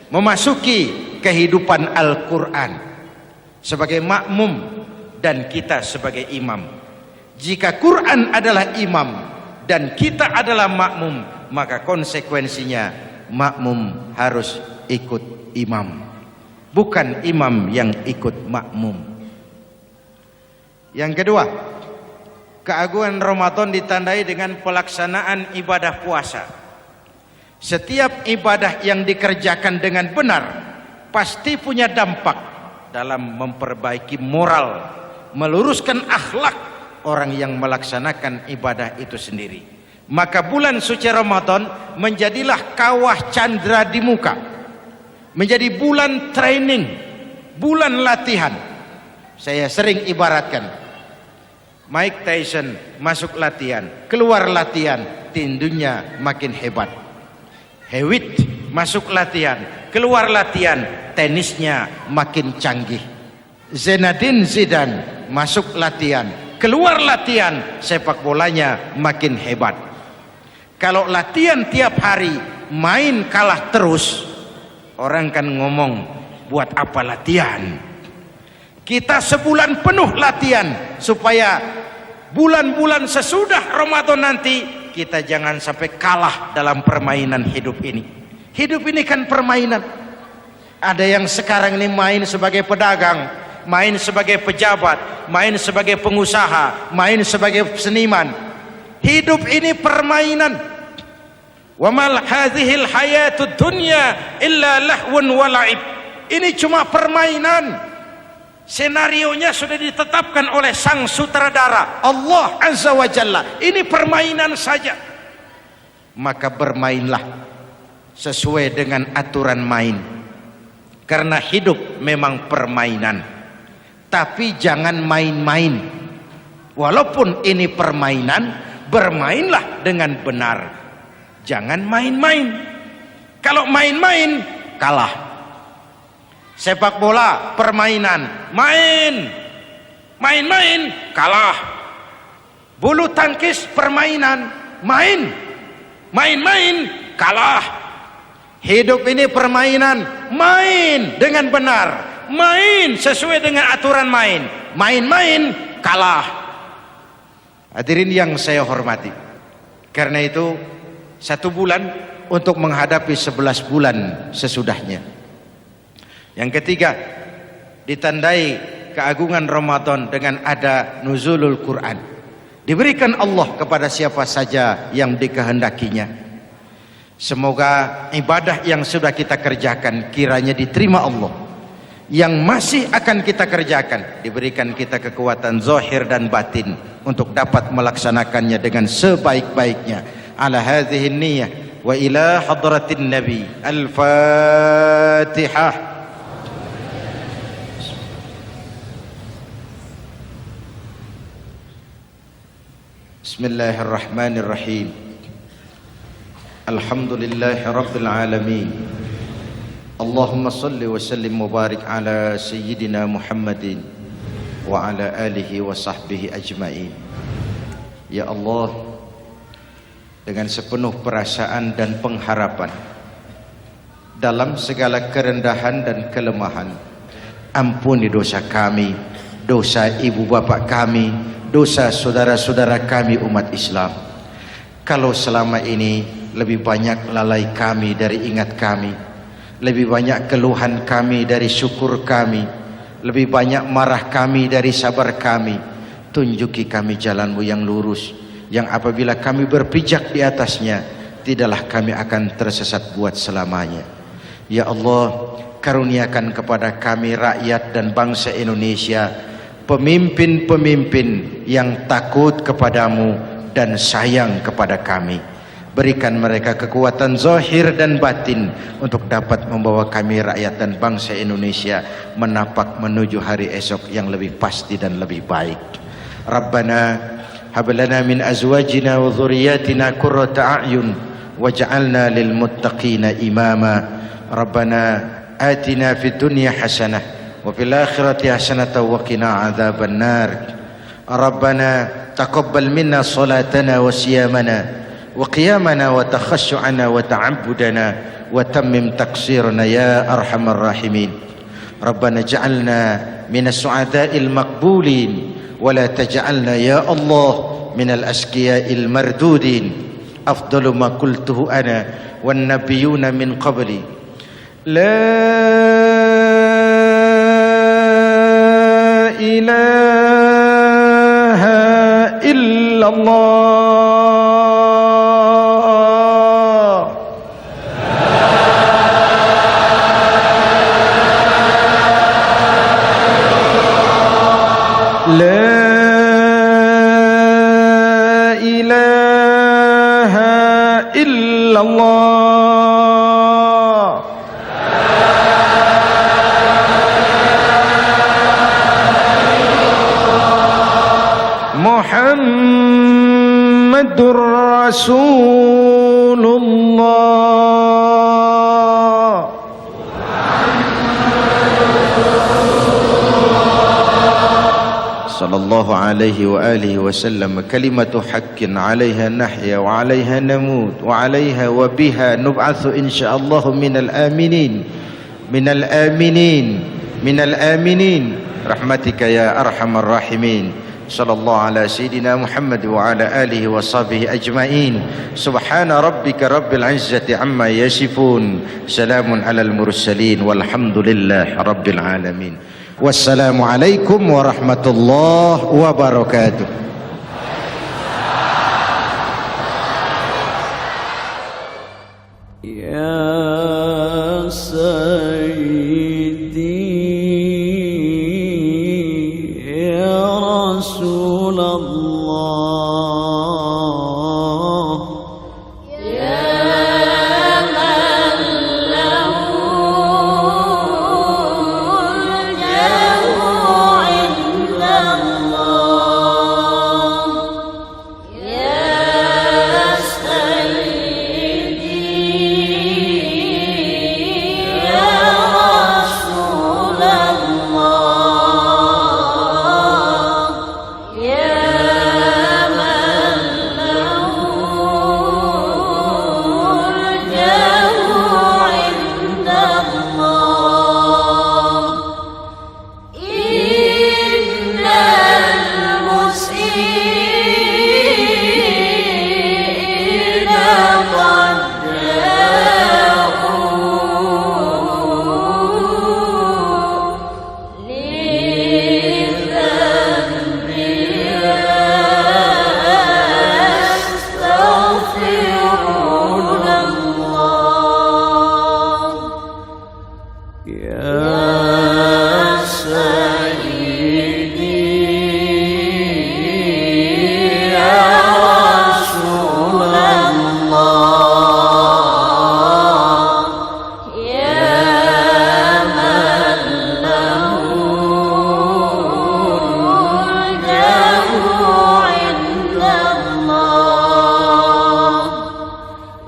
memasuki kehidupan Al-Quran sebagai makmum dan kita sebagai imam. Jika Quran adalah imam dan kita adalah makmum, maka konsekuensinya makmum harus ikut imam, bukan imam yang ikut makmum. Yang kedua, keagungan Ramadan ditandai dengan pelaksanaan ibadah puasa. Setiap ibadah yang dikerjakan dengan benar pasti punya dampak dalam memperbaiki moral, meluruskan akhlak orang yang melaksanakan ibadah itu sendiri. Maka bulan suci Ramadan menjadilah kawah candra di muka, menjadi bulan training, bulan latihan. Saya sering ibaratkan, Mike Tyson masuk latihan, keluar latihan, tindunya makin hebat. Hewitt masuk latihan, keluar latihan, tenisnya makin canggih. Zinedine Zidane masuk latihan, keluar latihan, sepak bolanya makin hebat. Kalau latihan tiap hari, main kalah terus, orang kan ngomong, buat apa latihan? Kita sebulan penuh latihan supaya bulan-bulan sesudah Ramadan nanti kita jangan sampai kalah dalam permainan hidup ini. Hidup ini kan permainan. Ada yang sekarang ini main sebagai pedagang, main sebagai pejabat, main sebagai pengusaha, main sebagai seniman. Hidup ini permainan. Wa mal hadhil hayatud dunya illa lahwun wa la'ib. Ini cuma permainan. Senarionya sudah ditetapkan oleh sang sutradara Allah Azza wa Jalla. Ini permainan saja. Maka bermainlah sesuai dengan aturan main. Karena hidup memang permainan. Tapi jangan main-main. Walaupun ini permainan, bermainlah dengan benar. Jangan main-main. Kalau main-main, kalah. Sepak bola permainan, main-main kalah. Bulu tangkis permainan, main-main kalah. Hidup ini permainan, main dengan benar, main sesuai dengan aturan main, main-main kalah. Hadirin yang saya hormati, karena itu 1 bulan untuk menghadapi 11 bulan sesudahnya. Yang ketiga, ditandai keagungan Ramadan dengan ada nuzulul Quran. Diberikan Allah kepada siapa saja yang dikehendakinya. Semoga ibadah yang sudah kita kerjakan kiranya diterima Allah. Yang masih akan kita kerjakan, diberikan kita kekuatan zahir dan batin untuk dapat melaksanakannya dengan sebaik-baiknya. Ala hadhihi niyyah wa ila hadratin nabi. Al-Fatihah. Bismillahirrahmanirrahim. Alhamdulillahi Rabbil Alamin. Allahumma salli wa sallim mubarak ala Sayyidina Muhammadin wa ala alihi wa sahbihi ajma'in. Ya Allah, dengan sepenuh perasaan dan pengharapan, dalam segala kerendahan dan kelemahan, ampuni dosa kami, dosa ibu bapak kami, dosa saudara-saudara kami umat Islam. Kalau selama ini lebih banyak lalai kami dari ingat kami, lebih banyak keluhan kami dari syukur kami, lebih banyak marah kami dari sabar kami, tunjuki kami jalan-Mu yang lurus, yang apabila kami berpijak di atasnya, tidaklah kami akan tersesat buat selamanya. Ya Allah, karuniakan kepada kami rakyat dan bangsa Indonesia pemimpin-pemimpin yang takut kepadamu dan sayang kepada kami. Berikan mereka kekuatan zahir dan batin untuk dapat membawa kami rakyat dan bangsa Indonesia menapak menuju hari esok yang lebih pasti dan lebih baik. Rabbana hab lana min azwajina wa dhurriyyatina qurrata a'yun waj'alna lil muttaqina imama. Rabbana atina fid dunya hasanah wa fil akhirati hasanah wa qina adzaban nar. Rabbana taqabbal minna salatana wa siyamana wa qiyamana wa takhashu'ana wa ta'abbudana wa tammim taqsirana ya arhamar rahimin. Rabbana ja'alna minas su'ada'il maqbulin wa la taj'alna ya Allah minal asqiya'il mardudin. Afdalu ma qultuhu ana wan nabiyyuna min qabli la ilaha illallah. La ilaha illallah. Muhammadur Rasulullah. Sallallahu alaihi wa alihi wasallam. Kalimatu haqqin 'alaiha nahya wa 'alaiha namut wa 'alaiha wa biha nub'atsu insyaallah minal aminin minal aminin minal aminin rahmatika ya arhamar rahimin. Sallallahu ala sayyidina Muhammad wa ala alihi wa sahbihi ajma'in. Subhana rabbika rabbil izzati amma yasifun, salamun alal mursalin walhamdulillahi rabbil alamin. Wassalamualaikum warahmatullahi wabarakatuh. Ya Sayyidi ya Rasulullah.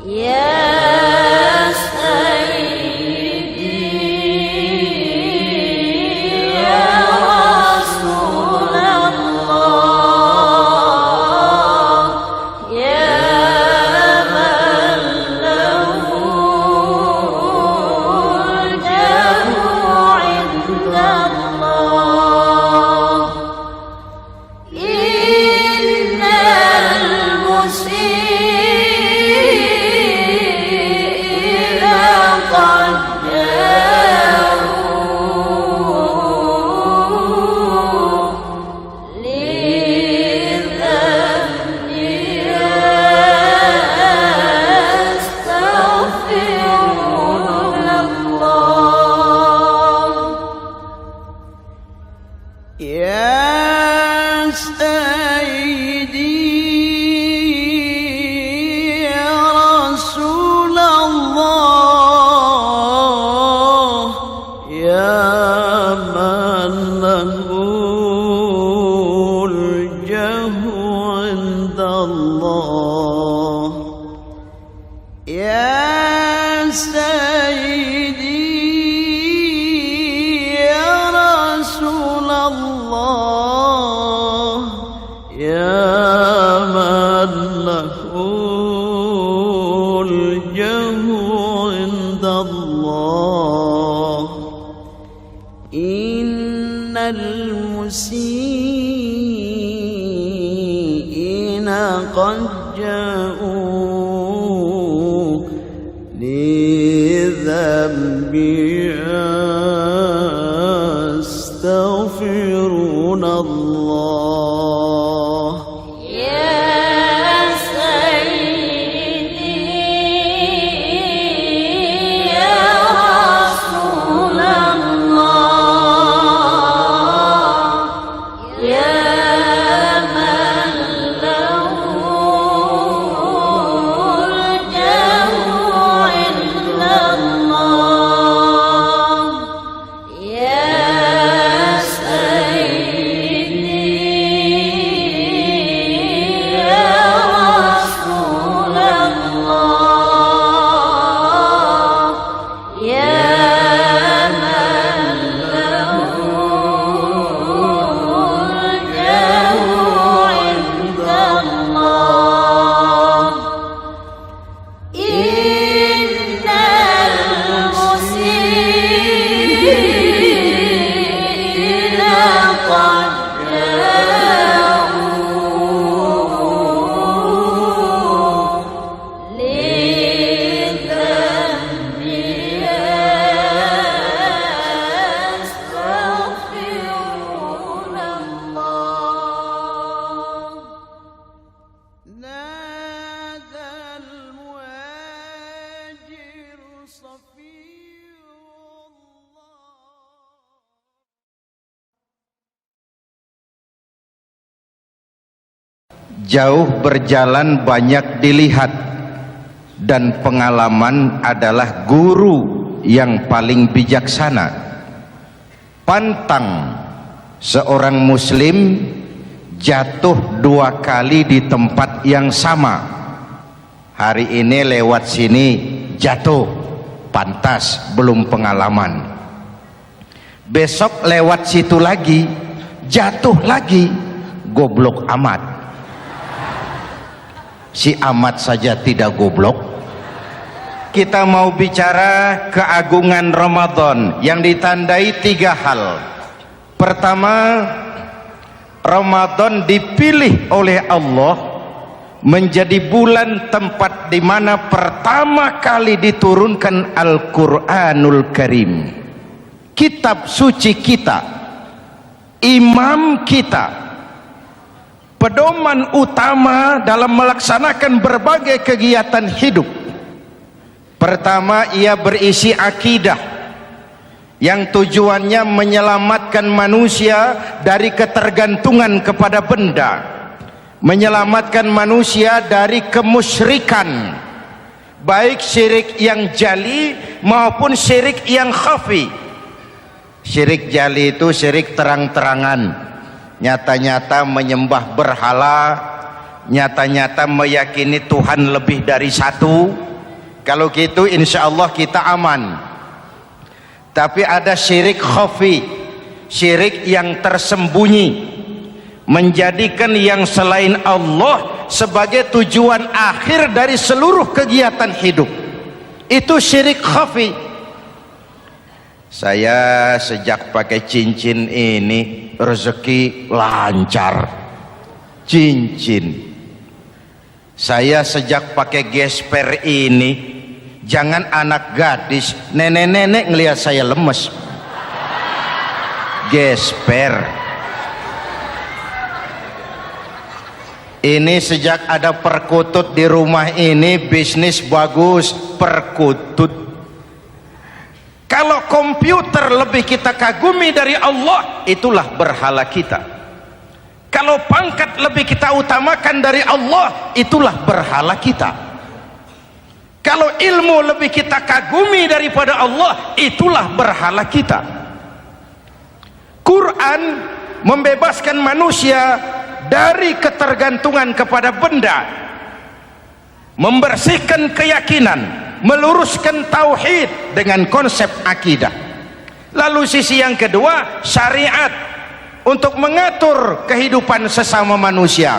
Yeah. المسيئين قد جاءوا لذنب يستغفرون الله يا سيدي يا رسول الله يا من له الجاه عند الله يا سيدي يا رسول الله يا من له الجاه عند الله إن المسيئين قد جاءوا لذنب يستغفرون الله نادى المهاجر صفي الله Jauh berjalan banyak dilihat, dan pengalaman adalah guru yang paling bijaksana. Pantang seorang muslim jatuh 2 kali di tempat yang sama. Hari ini lewat sini jatuh, pantas belum pengalaman. Besok lewat situ lagi jatuh lagi, goblok amat. Si amat saja tidak goblok. Kita mau bicara keagungan Ramadan yang ditandai 3 hal. Pertama, Ramadan dipilih oleh Allah menjadi bulan tempat di mana pertama kali diturunkan Al-Qur'anul Karim, kitab suci kita, imam kita, pedoman utama dalam melaksanakan berbagai kegiatan hidup. Pertama, ia berisi akidah yang tujuannya menyelamatkan manusia dari ketergantungan kepada benda, menyelamatkan manusia dari kemusyrikan, baik syirik yang jali maupun syirik yang khafi. Syirik jali itu syirik terang-terangan, nyata-nyata menyembah berhala, nyata-nyata meyakini Tuhan lebih dari satu. Kalau gitu insya Allah kita aman. Tapi ada syirik khafi, syirik yang tersembunyi, menjadikan yang selain Allah sebagai tujuan akhir dari seluruh kegiatan hidup. Itu syirik khafi. Saya sejak pakai cincin ini rezeki lancar. Cincin. Saya sejak pakai gesper ini, jangan anak gadis, nenek-nenek ngelihat saya lemes. Gesper. Ini sejak ada perkutut di rumah ini, bisnis bagus. Perkutut. Kalau komputer lebih kita kagumi dari Allah, itulah berhala kita. Kalau pangkat lebih kita utamakan dari Allah, itulah berhala kita. Kalau ilmu lebih kita kagumi daripada Allah, itulah berhala kita. Quran membebaskan manusia dari ketergantungan kepada benda, membersihkan keyakinan, meluruskan tauhid dengan konsep akidah. Lalu sisi yang kedua, syariat untuk mengatur kehidupan sesama manusia.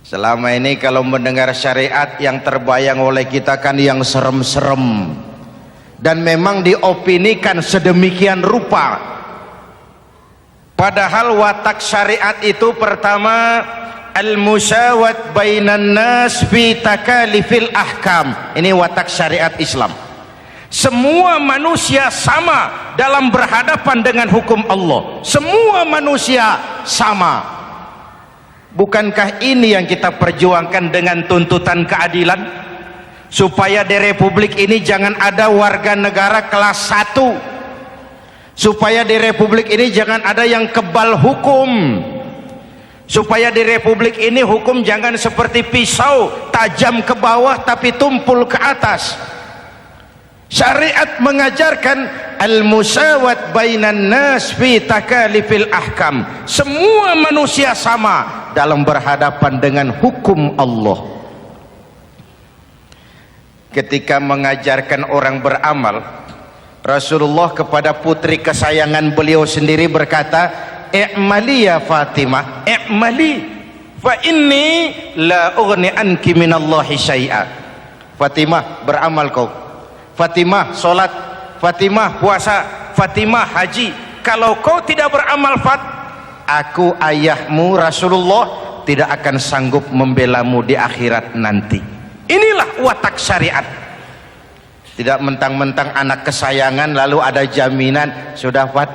Selama ini kalau mendengar syariat yang terbayang oleh kita kan yang serem-serem, dan memang diopinikan sedemikian rupa. Padahal watak syariat itu pertama al-musawat bainan nas fi takalifil ahkam. Ini watak syariat Islam. Semua manusia sama dalam berhadapan dengan hukum Allah. Semua manusia sama. Bukankah ini yang kita perjuangkan dengan tuntutan keadilan? Supaya di Republik ini jangan ada warga negara kelas 1. Supaya di Republik ini jangan ada yang kebal hukum. Supaya di Republik ini hukum jangan seperti pisau, tajam ke bawah tapi tumpul ke atas. Syariat mengajarkan al-musawat bainan nas fi takalifil ahkam. Semua manusia sama dalam berhadapan dengan hukum Allah. Ketika mengajarkan orang beramal, Rasulullah kepada putri kesayangan beliau sendiri berkata, "I'mali ya Fatimah, i'mali fa inni la ughni anki minallahi syai'a." Fatimah, beramal kau. Fatimah, salat. Fatimah, puasa. Fatimah, haji. Kalau kau tidak beramal, aku ayahmu Rasulullah tidak akan sanggup membelamu di akhirat nanti. Inilah watak syariat. Tidak mentang-mentang anak kesayangan lalu ada jaminan, sudah Fat,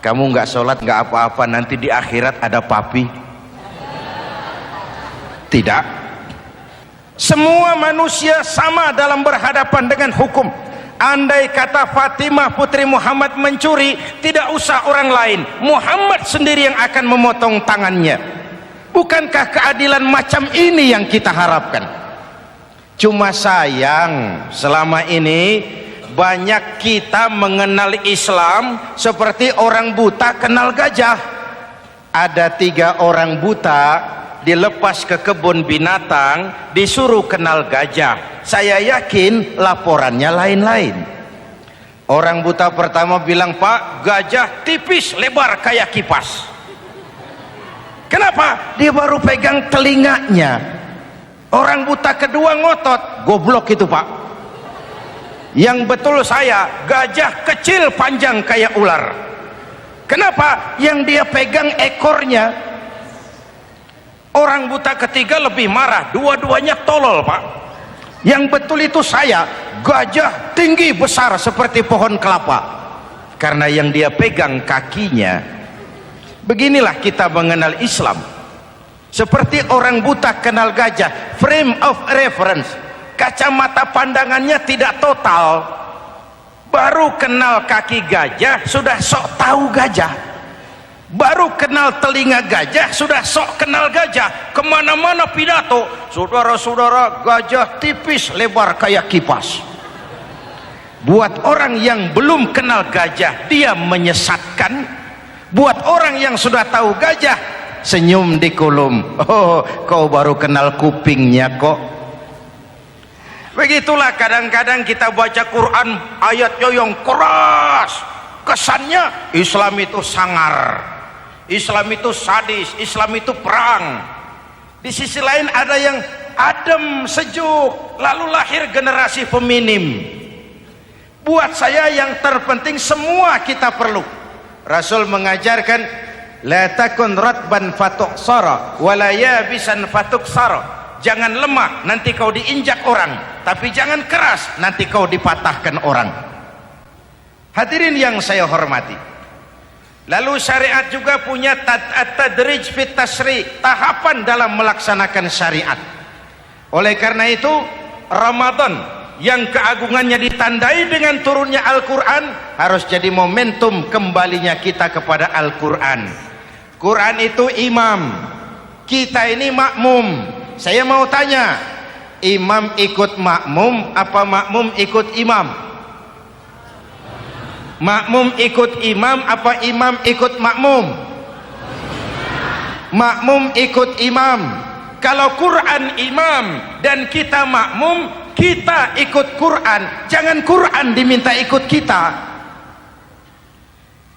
kamu nggak sholat nggak apa-apa, nanti di akhirat ada papi. Tidak. Semua manusia sama dalam berhadapan dengan hukum. Andai kata Fatimah putri Muhammad mencuri, tidak usah orang lain, Muhammad sendiri yang akan memotong tangannya. Bukankah keadilan macam ini yang kita harapkan? Cuma sayang selama ini banyak kita mengenal Islam seperti orang buta kenal gajah. Ada 3 orang buta dilepas ke kebun binatang, disuruh kenal gajah. Saya yakin laporannya lain-lain. Orang buta pertama bilang, "Pak, gajah tipis lebar kayak kipas." Kenapa? Dia baru pegang telinganya. Orang buta kedua ngotot, "Goblok itu Pak. Yang betul saya, gajah kecil panjang kayak ular." Kenapa? Yang dia pegang ekornya. Orang buta ketiga lebih marah, dua-duanya tolol Pak. Yang betul itu saya, gajah tinggi besar seperti pohon kelapa. Karena yang dia pegang kakinya. Beginilah kita mengenal Islam. Seperti orang buta kenal gajah, frame of reference, kacamata pandangannya tidak total. Baru kenal kaki gajah sudah sok tahu gajah. Baru kenal telinga gajah sudah sok kenal gajah. Kemana-mana pidato, "Saudara-saudara, gajah tipis lebar kayak kipas." Buat orang yang belum kenal gajah, dia menyesatkan. Buat orang yang sudah tahu gajah, senyum di kolom. "Oh, kau baru kenal kupingnya kok." Begitulah kadang-kadang kita baca Quran ayatnya yang keras, kesannya Islam itu sangar, Islam itu sadis, Islam itu perang. Di sisi lain ada yang adem, sejuk, lalu lahir generasi feminim. Buat saya yang terpenting semua kita perlu. Rasul mengajarkan, "La takun ratban fatuksara wala yabisan fatuksara." Jangan lemah nanti kau diinjak orang, tapi jangan keras nanti kau dipatahkan orang. Hadirin yang saya hormati, lalu syariat juga punya at-tadrij fit tasri, tahapan dalam melaksanakan syariat. Oleh karena itu Ramadan yang keagungannya ditandai dengan turunnya Al-Quran harus jadi momentum kembalinya kita kepada Al-Quran. Quran itu imam, kita ini makmum. Saya mau tanya, imam ikut makmum apa makmum ikut imam? Makmum ikut imam apa imam ikut makmum? Makmum ikut imam. Kalau Quran imam dan kita makmum, kita ikut Quran, jangan Quran diminta ikut kita.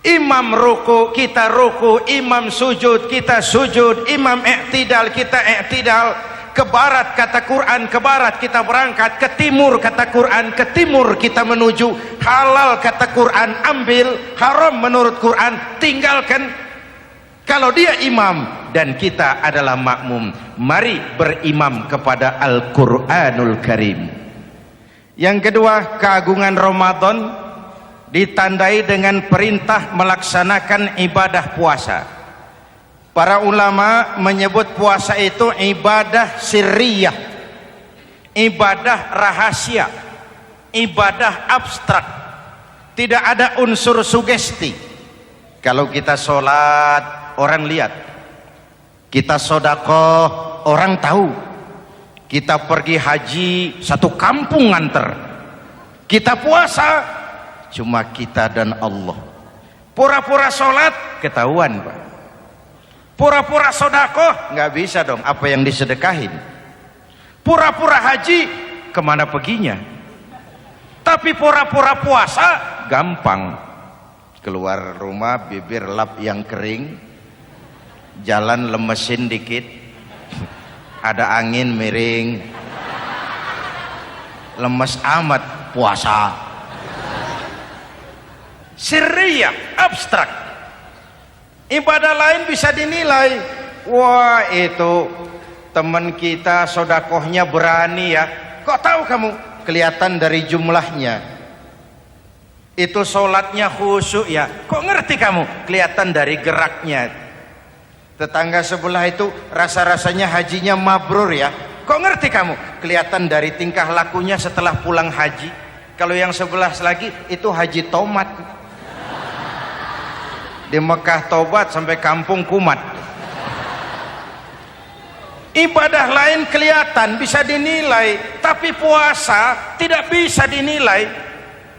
Imam ruku, kita ruku. Imam sujud, kita sujud. Imam i'tidal, kita i'tidal. Ke barat kata Quran, ke barat kita berangkat. Ke timur kata Quran, ke timur kita menuju. Halal kata Quran, ambil. Haram menurut Quran, tinggalkan. Kalau dia imam dan kita adalah makmum, mari berimam kepada Al-Quranul Karim. Yang kedua, keagungan Ramadan ditandai dengan perintah melaksanakan ibadah puasa. Para ulama menyebut puasa itu ibadah sirriyah, ibadah rahasia, ibadah abstrak, tidak ada unsur sugesti. Kalau kita sholat, orang lihat. Kita sedekah, orang tahu. Kita pergi haji, satu kampung nganter. Kita puasa, cuma kita dan Allah. Pura-pura sholat, ketahuan Pak. Pura-pura sedekah, nggak bisa dong, apa yang disedekahin. Pura-pura haji, kemana perginya? Tapi pura-pura puasa, gampang. Keluar rumah, bibir lap yang kering, jalan lemesin dikit, ada angin miring, lemes amat puasa. Sirriyah, abstrak. Ibadah lain bisa dinilai, wah itu teman kita sodakohnya berani ya. Kok tahu kamu? Kelihatan dari jumlahnya. Itu sholatnya khusyuk ya. Kok ngerti kamu? Kelihatan dari geraknya. Tetangga sebelah itu rasa-rasanya hajinya mabrur ya. Kok ngerti kamu? Kelihatan dari tingkah lakunya setelah pulang haji. Kalau yang sebelah lagi itu haji tomat. Di Mekah tobat sampai kampung kumat. Ibadah lain kelihatan bisa dinilai, tapi puasa tidak bisa dinilai.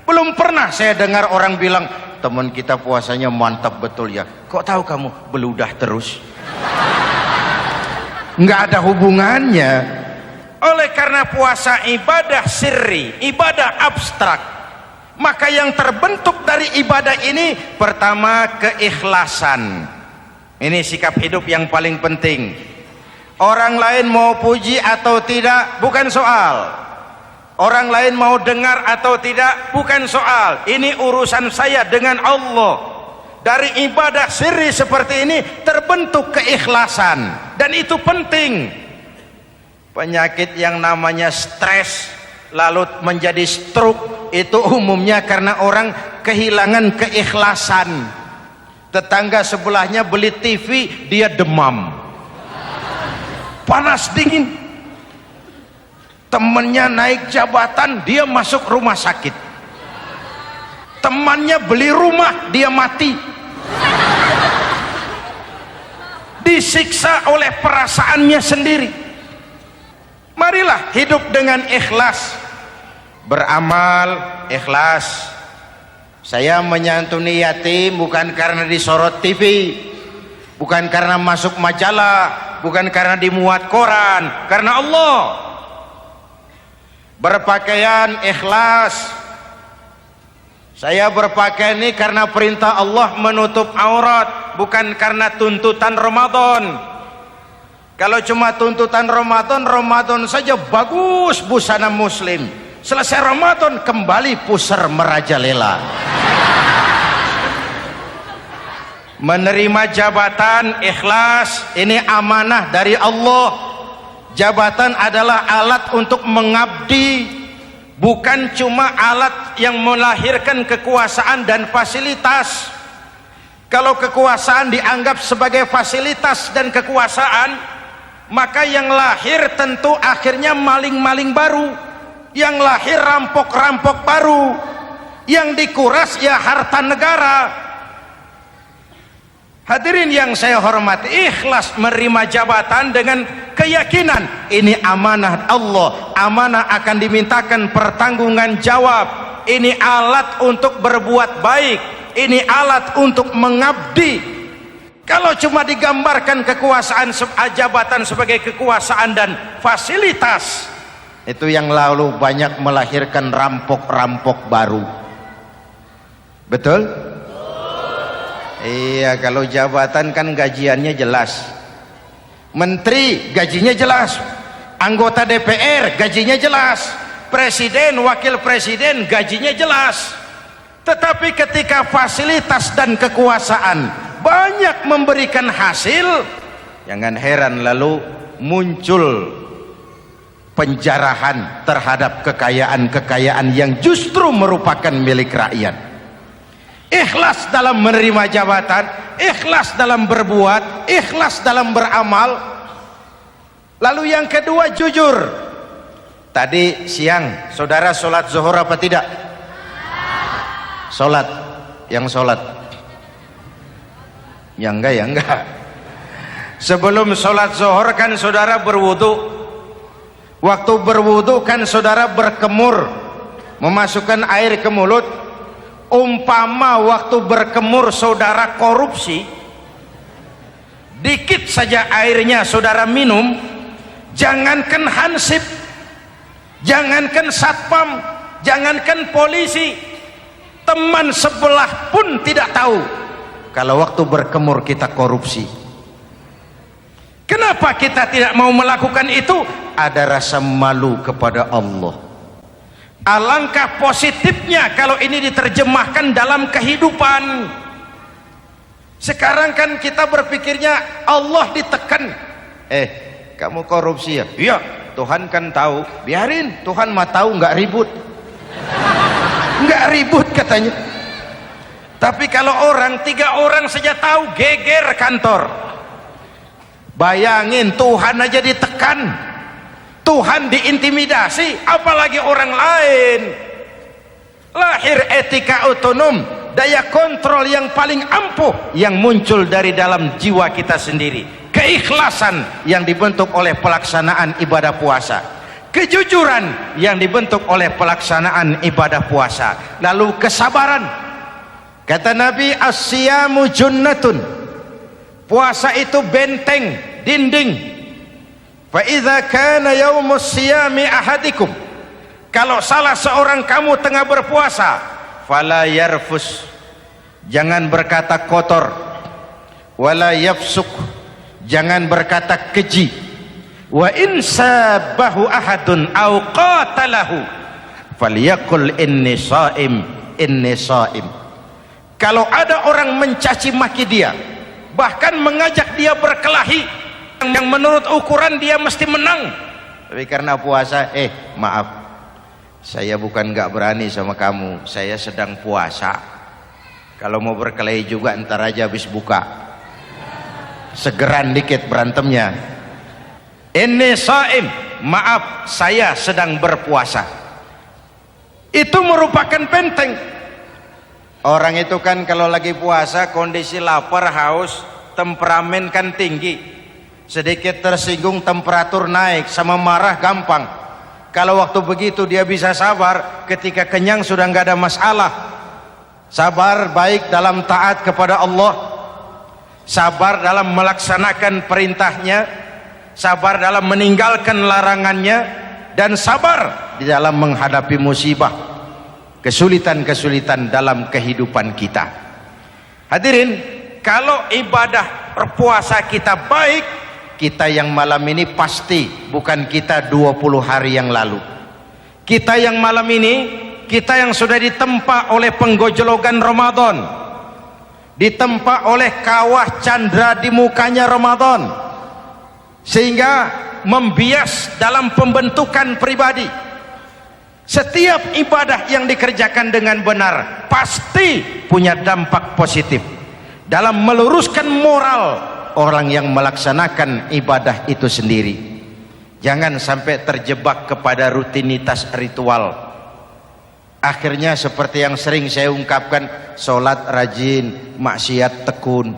Belum pernah saya dengar orang bilang, teman kita puasanya mantap betul ya. Kok tahu kamu? Beludah terus. Nggak ada hubungannya. Oleh karena puasa ibadah sirri, ibadah abstrak, maka yang terbentuk dari ibadah ini pertama keikhlasan. Ini sikap hidup yang paling penting. Orang lain mau puji atau tidak bukan soal. Orang lain mau dengar atau tidak bukan soal. Ini urusan saya dengan Allah. Dari ibadah sirri seperti ini terbentuk keikhlasan, dan itu penting. Penyakit yang namanya stres lalu menjadi stroke itu umumnya karena orang kehilangan keikhlasan. Tetangga sebelahnya beli TV, dia demam, panas dingin. Temannya naik jabatan, dia masuk rumah sakit. Temannya beli rumah, dia mati. Disiksa oleh perasaannya sendiri. Marilah hidup dengan ikhlas. Beramal ikhlas. Saya menyantuni yatim bukan karena disorot TV, bukan karena masuk majalah, bukan karena dimuat koran, karena Allah. Berpakaian ikhlas. Saya berpakaian ini karena perintah Allah menutup aurat, bukan karena tuntutan Ramadan. Kalau cuma tuntutan Ramadan, Ramadan saja bagus busana muslim. Selesai Ramadan kembali pusar merajalela. Menerima jabatan ikhlas, ini amanah dari Allah. Jabatan adalah alat untuk mengabdi, bukan cuma alat yang melahirkan kekuasaan dan fasilitas. Kalau kekuasaan dianggap sebagai fasilitas dan kekuasaan, maka yang lahir tentu akhirnya maling-maling baru, yang lahir rampok-rampok baru, yang dikuras ya harta negara. Hadirin yang saya hormati, ikhlas menerima jabatan dengan keyakinan ini amanah Allah, amanah akan dimintakan pertanggungan jawab. Ini alat untuk berbuat baik, ini alat untuk mengabdi. Kalau cuma digambarkan kekuasaan jabatan sebagai kekuasaan dan fasilitas, itu yang lalu banyak melahirkan rampok-rampok baru. Betul? Iya, kalau jabatan kan gajiannya jelas. Menteri gajinya jelas, anggota DPR gajinya jelas, presiden, wakil presiden gajinya jelas. Tetapi ketika fasilitas dan kekuasaan banyak memberikan hasil, jangan heran lalu muncul penjarahan terhadap kekayaan-kekayaan yang justru merupakan milik rakyat. Ikhlas dalam menerima jabatan, ikhlas dalam berbuat, ikhlas dalam beramal. Lalu yang kedua, jujur. Tadi siang saudara sholat zuhur apa tidak? Sholat. Yang sholat? Ya enggak. Sebelum sholat zuhur kan saudara berwudu. Waktu berwudu kan saudara berkemur, memasukkan air ke mulut. Umpama waktu berkemur saudara korupsi, dikit saja airnya saudara minum, jangankan hansip, jangankan satpam, jangankan polisi, teman sebelah pun tidak tahu kalau waktu berkemur kita korupsi. Kenapa kita tidak mau melakukan itu? Ada rasa malu kepada Allah. Alangkah positifnya kalau ini diterjemahkan dalam kehidupan. Sekarang kan kita berpikirnya Allah ditekan. Kamu korupsi ya? Iya, Tuhan kan tahu. Biarin, Tuhan mah tahu, nggak ribut. Nggak ribut katanya. Tapi kalau 3 orang saja tahu, geger kantor. Bayangin, Tuhan aja ditekan, Tuhan diintimidasi, apalagi orang lain. Lahir etika otonom, daya kontrol yang paling ampuh yang muncul dari dalam jiwa kita sendiri. Keikhlasan yang dibentuk oleh pelaksanaan ibadah puasa, kejujuran yang dibentuk oleh pelaksanaan ibadah puasa, lalu kesabaran. Kata Nabi, as-siyamu junnatun, puasa itu benteng, dinding. Fa idza kana yaumus siyami ahadikum, kalau salah seorang kamu tengah berpuasa, fala yarfus, jangan berkata kotor, wala yafsuk, jangan berkata keji, wa in sabahu ahadun au qatalahu falyaqul inni shaim, inni shaim. Kalau ada orang mencaci maki dia, bahkan mengajak dia berkelahi yang menurut ukuran dia mesti menang, tapi karena puasa, maaf, saya bukan gak berani sama kamu, saya sedang puasa. Kalau mau berkelahi juga ntar aja habis buka, segeran dikit berantemnya. Inni shaim, maaf saya sedang berpuasa. Itu merupakan benteng. Orang itu kan kalau lagi puasa kondisi lapar, haus, temperamen kan tinggi, sedikit tersinggung temperatur naik, sama marah gampang. Kalau waktu begitu dia bisa sabar, ketika kenyang sudah nggak ada masalah. Sabar baik dalam taat kepada Allah, sabar dalam melaksanakan perintahnya, sabar dalam meninggalkan larangannya, dan sabar di dalam menghadapi musibah, kesulitan-kesulitan dalam kehidupan kita. Hadirin, kalau ibadah berpuasa kita baik, kita yang malam ini pasti bukan kita 20 hari yang lalu. Kita yang malam ini, kita yang sudah ditempa oleh penggojologan Ramadan, ditempa oleh kawah candra di mukanya Ramadan, sehingga membias dalam pembentukan pribadi. Setiap ibadah yang dikerjakan dengan benar pasti punya dampak positif dalam meluruskan moral orang yang melaksanakan ibadah itu sendiri. Jangan sampai terjebak kepada rutinitas ritual. Akhirnya seperti yang sering saya ungkapkan, sholat rajin, maksiat tekun,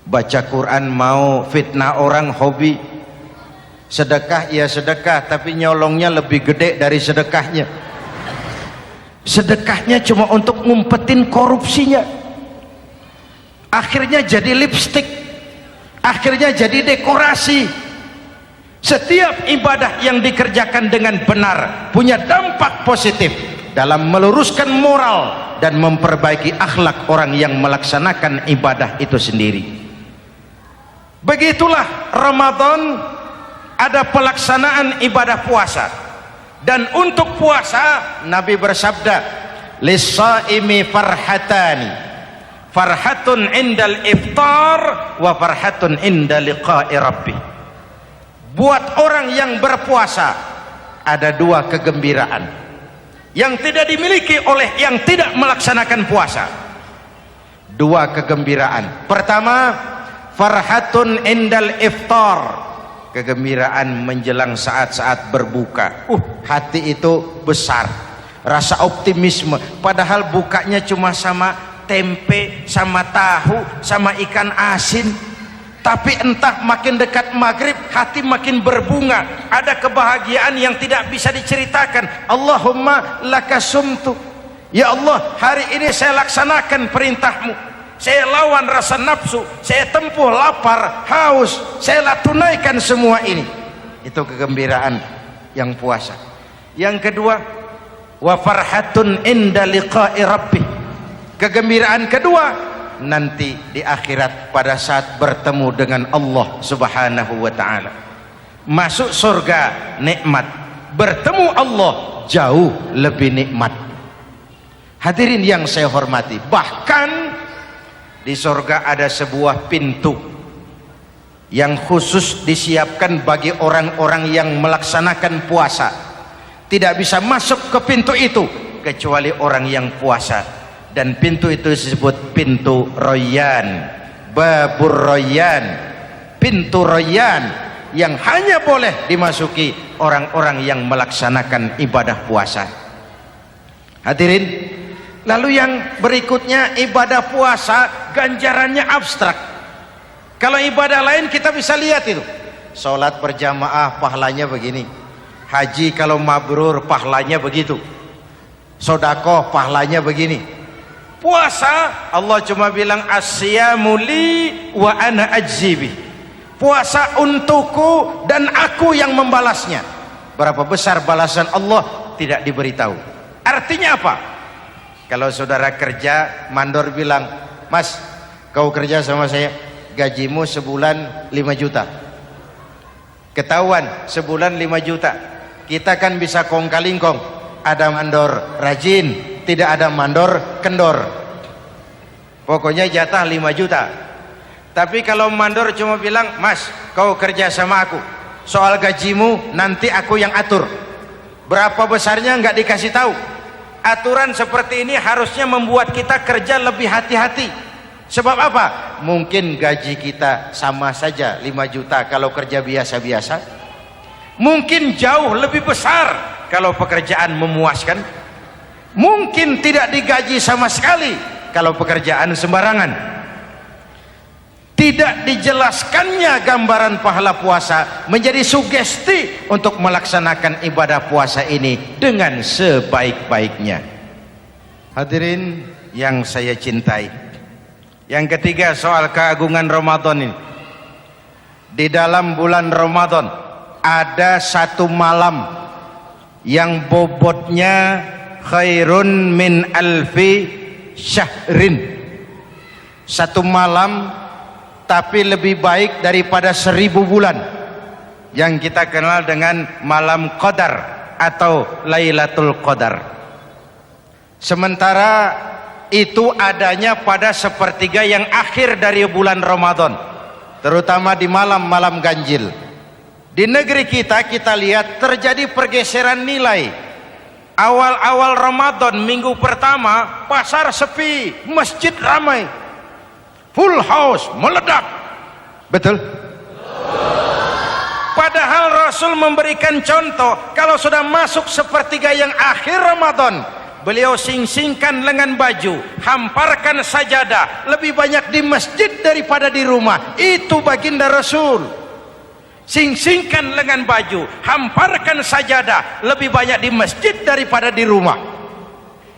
baca Quran mau, fitnah orang hobi, sedekah ya sedekah tapi nyolongnya lebih gede dari sedekahnya. Sedekahnya cuma untuk ngumpetin korupsinya. Akhirnya jadi lipstik, akhirnya jadi dekorasi. Setiap ibadah yang dikerjakan dengan benar punya dampak positif dalam meluruskan moral dan memperbaiki akhlak orang yang melaksanakan ibadah itu sendiri. Begitulah Ramadan, ada pelaksanaan ibadah puasa. Dan untuk puasa Nabi bersabda, lis-shaimi farhatani, farhatun indal iftar wa farhatun inda liqa'i rabbih. Buat orang yang berpuasa ada dua kegembiraan yang tidak dimiliki oleh yang tidak melaksanakan puasa. Dua kegembiraan. Pertama, farhatun indal iftar, kegembiraan menjelang saat-saat berbuka. Hati itu besar, rasa optimisme, padahal bukanya cuma sama tempe, sama tahu, sama ikan asin. Tapi entah makin dekat maghrib hati makin berbunga, ada kebahagiaan yang tidak bisa diceritakan. Allahumma lakasumtu, ya Allah hari ini saya laksanakan perintahmu, saya lawan rasa nafsu, saya tempuh lapar, haus, saya tunaikan semua ini. Itu kegembiraan yang puasa. Yang kedua, wa farhatun inda liqa'i rabbih, kegembiraan kedua nanti di akhirat pada saat bertemu dengan Allah subhanahu wa ta'ala. Masuk surga nikmat, bertemu Allah jauh lebih nikmat. Hadirin yang saya hormati, bahkan di surga ada sebuah pintu yang khusus disiapkan bagi orang-orang yang melaksanakan puasa. Tidak bisa masuk ke pintu itu kecuali orang yang puasa. Dan pintu itu disebut pintu Rayyan, Babur Rayyan, pintu Rayyan, yang hanya boleh dimasuki orang-orang yang melaksanakan ibadah puasa. Hadirin, lalu yang berikutnya ibadah puasa ganjarannya abstrak. Kalau ibadah lain kita bisa lihat itu, sholat berjamaah pahalanya begini, haji kalau mabrur pahalanya begitu, sodakoh pahalanya begini. Puasa Allah cuma bilang asyamu li wa ana ajzibi, puasa untukku dan aku yang membalasnya. Berapa besar balasan Allah tidak diberitahu. Artinya apa? Kalau saudara kerja, mandor bilang, mas kau kerja sama saya, gajimu sebulan 5 juta. Ketahuan sebulan 5 juta, kita kan bisa kong kaling kong, ada mandor rajin, tidak ada mandor kendor, pokoknya jatah 5 juta. Tapi kalau mandor cuma bilang, mas kau kerja sama aku, soal gajimu nanti aku yang atur, berapa besarnya nggak dikasih tahu. Aturan seperti ini harusnya membuat kita kerja lebih hati-hati. Sebab apa? Mungkin gaji kita sama saja 5 juta kalau kerja biasa-biasa, mungkin jauh lebih besar kalau pekerjaan memuaskan, mungkin tidak digaji sama sekali kalau pekerjaan sembarangan. Tidak dijelaskannya gambaran pahala puasa menjadi sugesti untuk melaksanakan ibadah puasa ini dengan sebaik-baiknya. Hadirin yang saya cintai, yang ketiga soal keagungan Ramadan ini. Di dalam bulan Ramadan ada satu malam yang bobotnya khairun min alfi syahrin, satu malam tapi lebih baik daripada 1000 bulan, yang kita kenal dengan malam Qadar atau Lailatul Qadar. Sementara itu adanya pada sepertiga yang akhir dari bulan Ramadan, terutama di malam-malam ganjil. Di negeri kita lihat terjadi pergeseran nilai. Awal-awal Ramadan minggu pertama pasar sepi, masjid ramai, full house, meledak. Betul? Padahal Rasul memberikan contoh, kalau sudah masuk sepertiga yang akhir Ramadan, beliau sing-singkan lengan baju, hamparkan sajadah, lebih banyak di masjid daripada di rumah. Itu baginda Rasul. Sing-singkan lengan baju, hamparkan sajadah, lebih banyak di masjid daripada di rumah.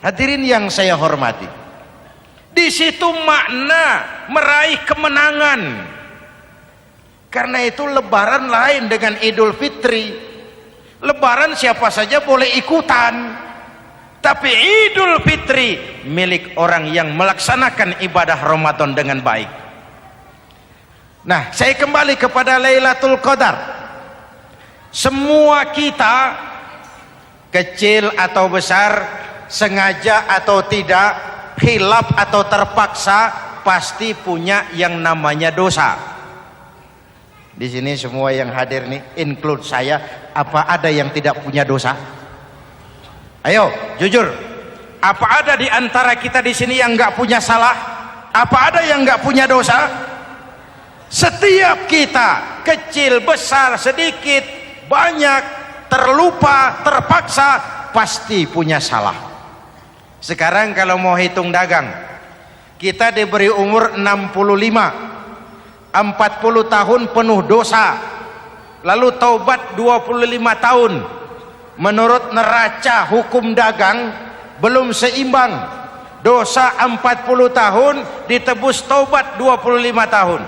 Hadirin yang saya hormati, di situ makna meraih kemenangan. Karena itu lebaran lain dengan Idul Fitri. Lebaran siapa saja boleh ikutan, tapi Idul Fitri milik orang yang melaksanakan ibadah Ramadan dengan baik. Nah, saya kembali kepada Lailatul Qadar. Semua kita, kecil atau besar, sengaja atau tidak, khilaf atau terpaksa, pasti punya yang namanya dosa. Di sini semua yang hadir nih, include saya, apa ada yang tidak punya dosa? Ayo, jujur. Apa ada di antara kita di sini yang nggak punya salah? Apa ada yang nggak punya dosa? Setiap kita, kecil, besar, sedikit, banyak, terlupa, terpaksa, pasti punya salah. Sekarang kalau mau hitung dagang, kita diberi umur 65, 40 tahun penuh dosa, lalu taubat 25 tahun. Menurut neraca hukum dagang belum seimbang. Dosa 40 tahun ditebus taubat 25 tahun.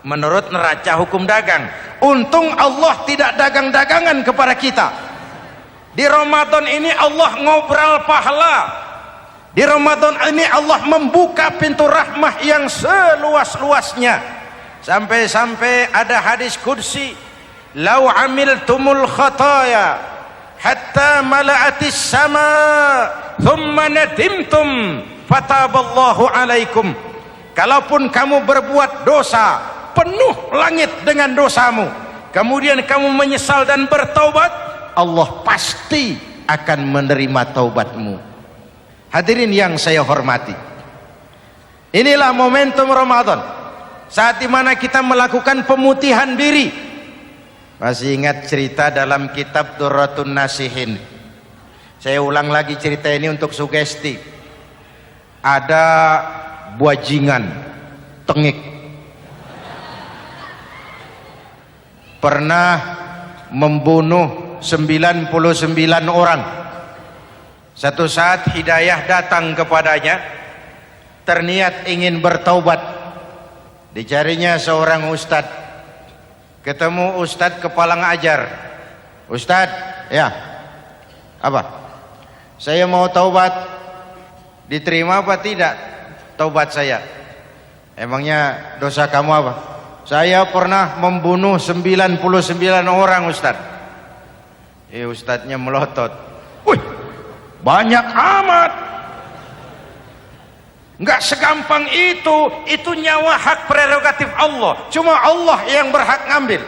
Menurut neraca hukum dagang. Untung Allah tidak dagang-dagangan kepada kita. Di Ramadan ini Allah ngobrol pahala. Di Ramadan ini Allah membuka pintu rahmah yang seluas-luasnya. Sampai-sampai ada hadis kursi, "Lau amiltumul khataya hatta mala'atis sama thumma nadimtum fataballahu alaikum." Kalaupun kamu berbuat dosa, penuh langit dengan dosamu, kemudian kamu menyesal dan bertaubat, Allah pasti akan menerima taubatmu. Hadirin yang saya hormati, inilah momentum Ramadan, saat dimana kita melakukan pemutihan diri. Masih ingat cerita dalam kitab Durratun Nasihin? Saya ulang lagi cerita ini untuk sugesti. Ada buajingan tengik pernah membunuh 99 orang. Satu saat hidayah datang kepadanya, terniat ingin bertaubat. Dicarinya seorang ustadz, ketemu ustadz kepala ngajar. Ustadz, ya, apa? Saya mau taubat, diterima apa tidak taubat saya? Emangnya dosa kamu apa? Saya pernah membunuh 99 orang ustadz. Ustadznya melotot, wih, banyak amat. Enggak segampang itu nyawa hak prerogatif Allah, cuma Allah yang berhak ngambil.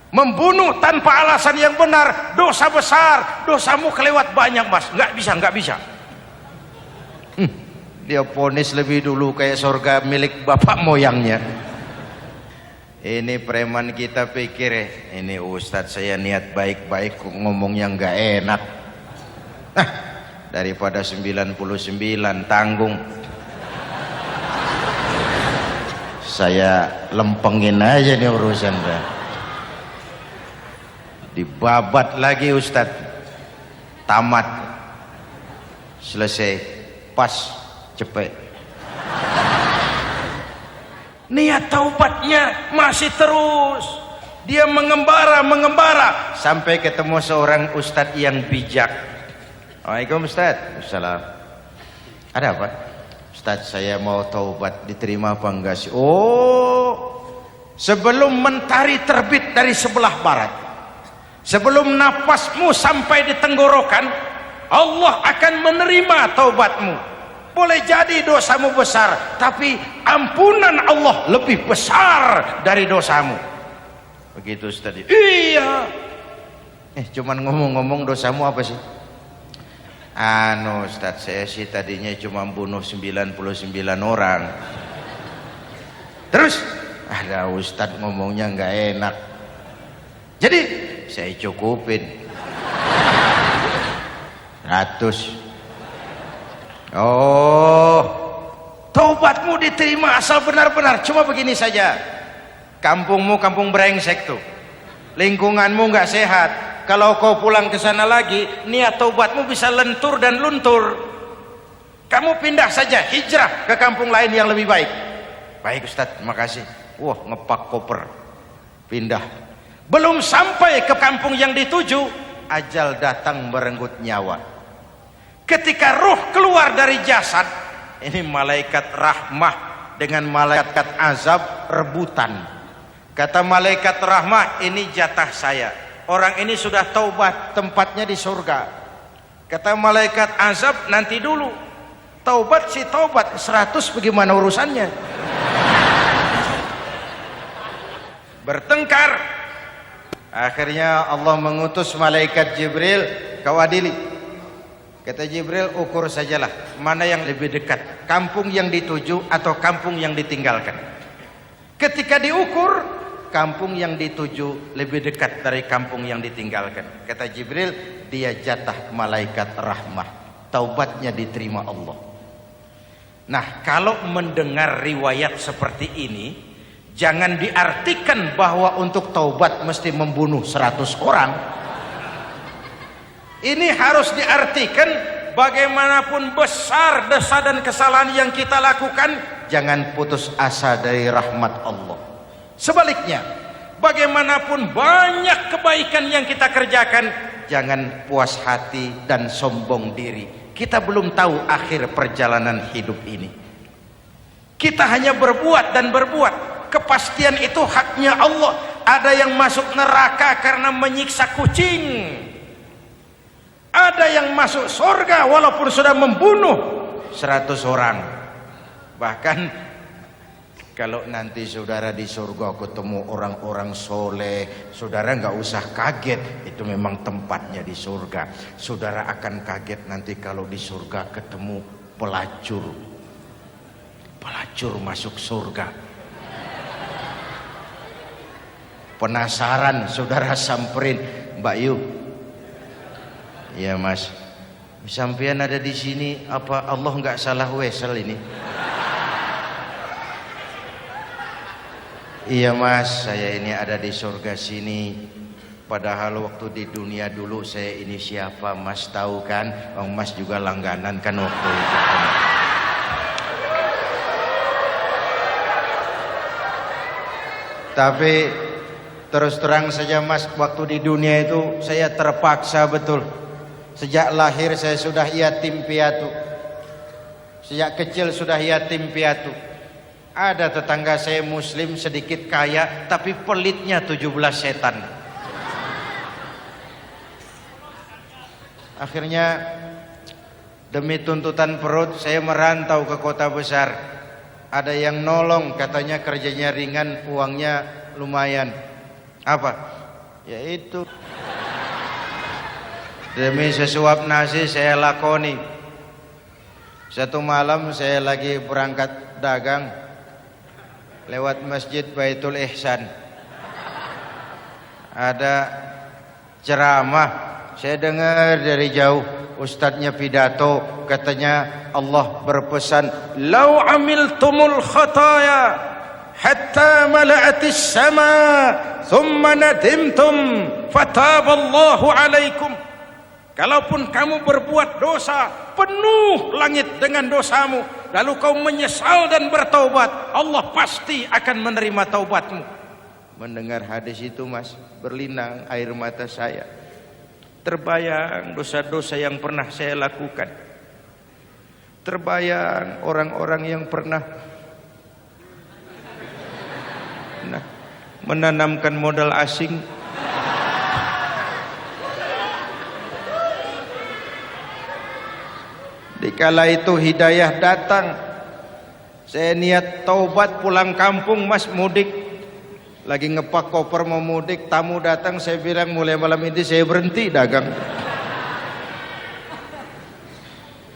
Membunuh tanpa alasan yang benar dosa besar, dosamu kelewat banyak mas, enggak bisa. Dia vonis lebih dulu kayak surga milik bapak moyangnya. Ini preman kita pikir ini ustadz saya niat baik-baik kok ngomongnya enggak enak. Daripada 99 tanggung, saya lempengin aja nih urusan. Dibabat lagi ustadz, tamat, selesai, pas, cepet. Niat taubatnya masih terus, dia mengembara sampai ketemu seorang ustadz yang bijak. Waalaikumsalam Ustadz. Assalam. Ada apa? Ustadz, saya mau taubat, diterima apa enggak sih? Oh, sebelum mentari terbit dari sebelah barat, sebelum napasmu sampai di tenggorokan, Allah akan menerima taubatmu. Boleh jadi dosamu besar, tapi ampunan Allah lebih besar dari dosamu. Begitu Ustaz. Iya. Cuman ngomong-ngomong dosamu apa sih? Ustaz, saya sih tadinya cuma bunuh 99 orang. Terus ada Ustaz ngomongnya nggak enak, jadi saya cukupin 100. Oh, taubatmu diterima asal benar-benar. Cuma begini saja, kampungmu kampung brengsek tuh, lingkunganmu nggak sehat. Kalau kau pulang ke sana lagi, niat taubatmu bisa lentur dan luntur. Kamu pindah saja, hijrah ke kampung lain yang lebih baik. Baik Ustadz, makasih. Wah, ngepak koper, pindah. Belum sampai ke kampung yang dituju, ajal datang merenggut nyawa. Ketika ruh keluar dari jasad, ini malaikat rahmah dengan malaikat azab rebutan. Kata malaikat rahmah, ini jatah saya. Orang ini sudah taubat, tempatnya di surga. Kata malaikat azab, nanti dulu. Taubat sih taubat, 100 bagaimana urusannya? Bertengkar. Akhirnya Allah mengutus malaikat Jibril, kau adili. Kata Jibril, ukur sajalah mana yang lebih dekat, kampung yang dituju atau kampung yang ditinggalkan. Ketika diukur, kampung yang dituju lebih dekat dari kampung yang ditinggalkan. Kata Jibril, dia jatah malaikat rahmah, taubatnya diterima Allah. Nah, kalau mendengar riwayat seperti ini, jangan diartikan bahwa untuk taubat mesti membunuh 100 orang. Ini harus diartikan bagaimanapun besar dosa dan kesalahan yang kita lakukan, jangan putus asa dari rahmat Allah. Sebaliknya, bagaimanapun banyak kebaikan yang kita kerjakan, jangan puas hati dan sombong diri. Kita belum tahu akhir perjalanan hidup ini. Kita hanya berbuat dan berbuat. Kepastian itu haknya Allah. Ada yang masuk neraka karena menyiksa kucing. Ada yang masuk surga walaupun sudah membunuh 100 orang. Bahkan kalau nanti saudara di surga ketemu orang-orang soleh, saudara nggak usah kaget, itu memang tempatnya di surga. Saudara akan kaget nanti kalau di surga ketemu pelacur. Pelacur masuk surga. Penasaran, saudara samperin, Mbak Yu. Iya Mas, sampean ada di sini, apa Allah nggak salah wesel ini? Iya Mas, saya ini ada di surga sini. Padahal waktu di dunia dulu saya ini siapa Mas tahu kan? Oh, Mas juga langganan kan waktu itu. Tapi terus terang saja Mas, waktu di dunia itu saya terpaksa betul. Sejak lahir saya sudah yatim piatu. Sejak kecil sudah yatim piatu. Ada tetangga saya muslim sedikit kaya, tapi pelitnya 17 setan. Akhirnya demi tuntutan perut saya merantau ke kota besar. Ada yang nolong, katanya kerjanya ringan, uangnya lumayan. Apa? Yaitu demi sesuap nasi saya lakoni. Satu malam saya lagi berangkat dagang, lewat masjid Baitul Ihsan, ada ceramah. Saya dengar dari jauh, ustadznya pidato, katanya Allah berpesan, "Lau amiltumul khataya hatta mala'atis sama, thumma nadimtum, fataballahu alaikum." Kalaupun kamu berbuat dosa, penuh langit dengan dosamu, lalu kau menyesal dan bertaubat, Allah pasti akan menerima taubatmu. Mendengar hadis itu Mas, berlinang air mata saya. Terbayang dosa-dosa yang pernah saya lakukan. Terbayang orang-orang yang pernah menanamkan modal asing. Dikala itu hidayah datang, saya niat taubat pulang kampung Mas, mudik. Lagi ngepak koper mau mudik, tamu datang, saya bilang mulai malam ini saya berhenti dagang.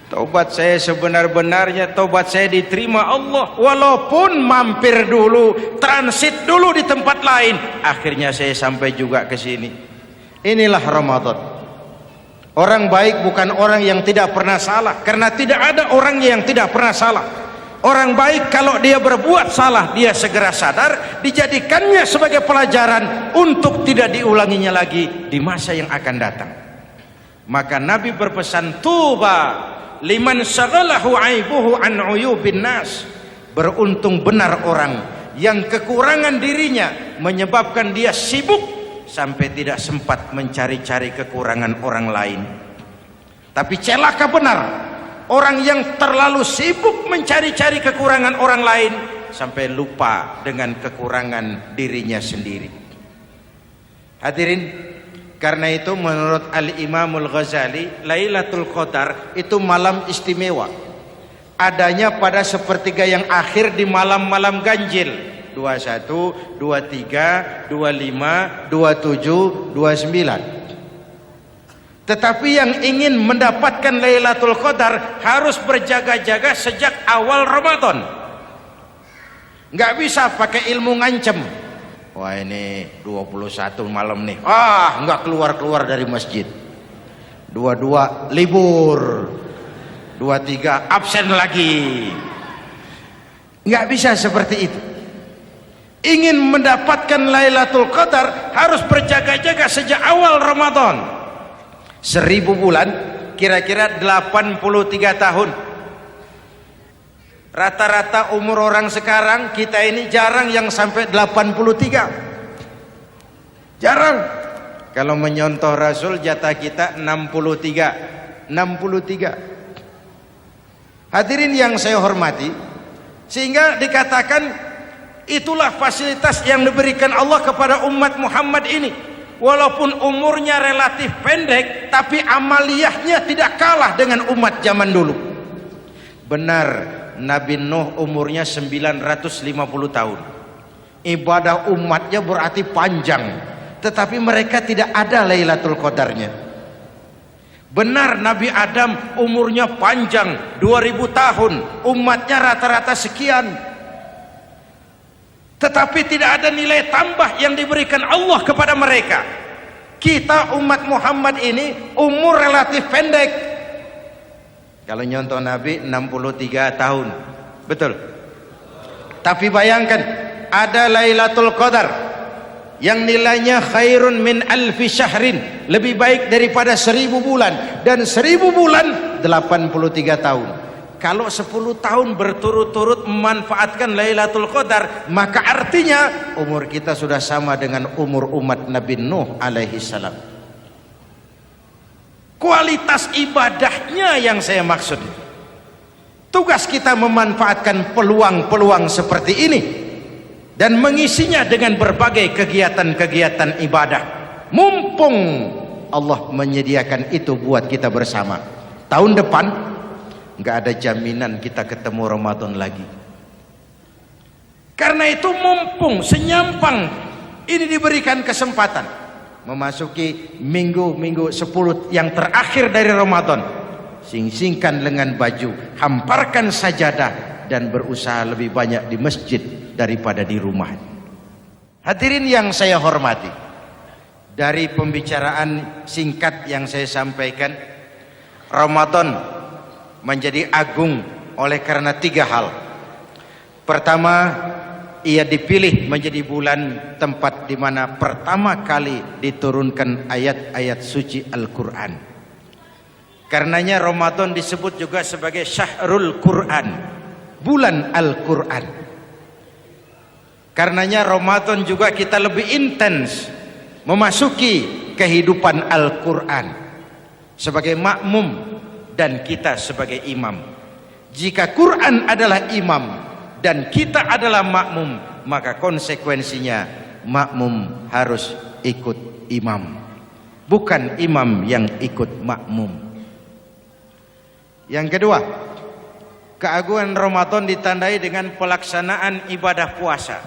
Taubat saya sebenar-benarnya, taubat saya diterima Allah. Walaupun mampir dulu, transit dulu di tempat lain, akhirnya saya sampai juga ke sini. Inilah Ramadan. Orang baik bukan orang yang tidak pernah salah, karena tidak ada orang yang tidak pernah salah. Orang baik kalau dia berbuat salah, dia segera sadar, dijadikannya sebagai pelajaran untuk tidak diulanginya lagi di masa yang akan datang. Maka Nabi berpesan, tuba liman syaghalahu aibuhu an uyubin nas. Beruntung benar orang yang kekurangan dirinya menyebabkan dia sibuk sampai tidak sempat mencari-cari kekurangan orang lain. Tapi celaka benar orang yang terlalu sibuk mencari-cari kekurangan orang lain sampai lupa dengan kekurangan dirinya sendiri. Hadirin, karena itu menurut Al-Imamul Ghazali, Lailatul Qadar itu malam istimewa. adanya pada sepertiga yang akhir di malam-malam ganjil 21, 23, 25, 27, 29. Tetapi yang ingin mendapatkan Lailatul Qadar harus berjaga-jaga sejak awal Ramadan. Nggak bisa pakai ilmu ngancem. Wah ini 21 malam nih, nggak keluar-keluar dari masjid. 22 libur, 23 absen lagi. Nggak bisa seperti itu. Ingin mendapatkan Lailatul Qadar harus berjaga-jaga sejak awal Ramadan. 1000 bulan kira-kira 83 tahun. Rata-rata umur orang sekarang kita ini jarang yang sampai 83. Jarang. Kalau menyontoh Rasul jatah kita 63. Hadirin yang saya hormati, sehingga dikatakan itulah fasilitas yang diberikan Allah kepada umat Muhammad ini. Walaupun umurnya relatif pendek, tapi amaliyahnya tidak kalah dengan umat zaman dulu. Benar, Nabi Nuh umurnya 950 tahun. Ibadah umatnya berarti panjang, tetapi mereka tidak ada Lailatul Qadarnya. Benar, Nabi Adam umurnya panjang 2000 tahun, umatnya rata-rata sekian. Tetapi tidak ada nilai tambah yang diberikan Allah kepada mereka. Kita umat Muhammad ini umur relatif pendek. Kalau nyontoh Nabi 63 tahun, betul. Tapi bayangkan ada Lailatul Qadar yang nilainya khairun min alfi syahrin, lebih baik daripada 1000 bulan, dan 1000 bulan 83 tahun. Kalau 10 tahun berturut-turut memanfaatkan Lailatul Qadar, maka artinya umur kita sudah sama dengan umur umat Nabi Nuh alaihi salam. Kualitas ibadahnya yang saya maksud. Tugas kita memanfaatkan peluang-peluang seperti ini dan mengisinya dengan berbagai kegiatan-kegiatan ibadah. Mumpung Allah menyediakan itu buat kita bersama. Tahun depan nggak ada jaminan kita ketemu Ramadan lagi. Karena itu mumpung senyampang ini diberikan kesempatan memasuki minggu-minggu 10 yang terakhir dari Ramadan, sing-singkan lengan baju, hamparkan sajadah, dan berusaha lebih banyak di masjid daripada di rumah. Hadirin yang saya hormati, dari pembicaraan singkat yang saya sampaikan, Ramadan menjadi agung oleh karena 3 hal. Pertama, ia dipilih menjadi bulan tempat di mana pertama kali diturunkan ayat-ayat suci Al-Quran. Karenanya Ramadan disebut juga sebagai Syahrul Quran, bulan Al-Quran. Karenanya Ramadan juga kita lebih intens memasuki kehidupan Al-Quran sebagai makmum dan kita sebagai imam. Jika Quran adalah imam dan kita adalah makmum, maka konsekuensinya makmum harus ikut imam, bukan imam yang ikut makmum. Yang kedua, keagungan Ramadan ditandai dengan pelaksanaan ibadah puasa.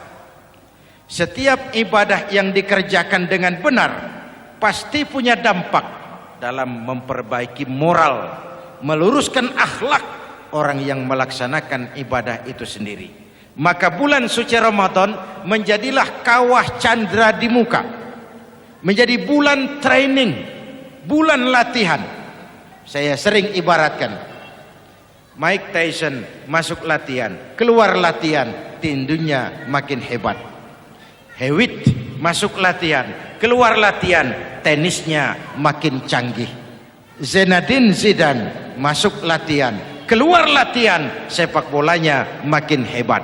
Setiap ibadah yang dikerjakan dengan benar pasti punya dampak dalam memperbaiki moral, meluruskan akhlak orang yang melaksanakan ibadah itu sendiri. Maka bulan suci Ramadan menjadilah kawah candra di muka, menjadi bulan training, bulan latihan. Saya sering ibaratkan, Mike Tyson masuk latihan, keluar latihan, tinjunya makin hebat. Hewitt masuk latihan, keluar latihan, tenisnya makin canggih. Zinedine Zidane masuk latihan, keluar latihan, sepak bolanya makin hebat.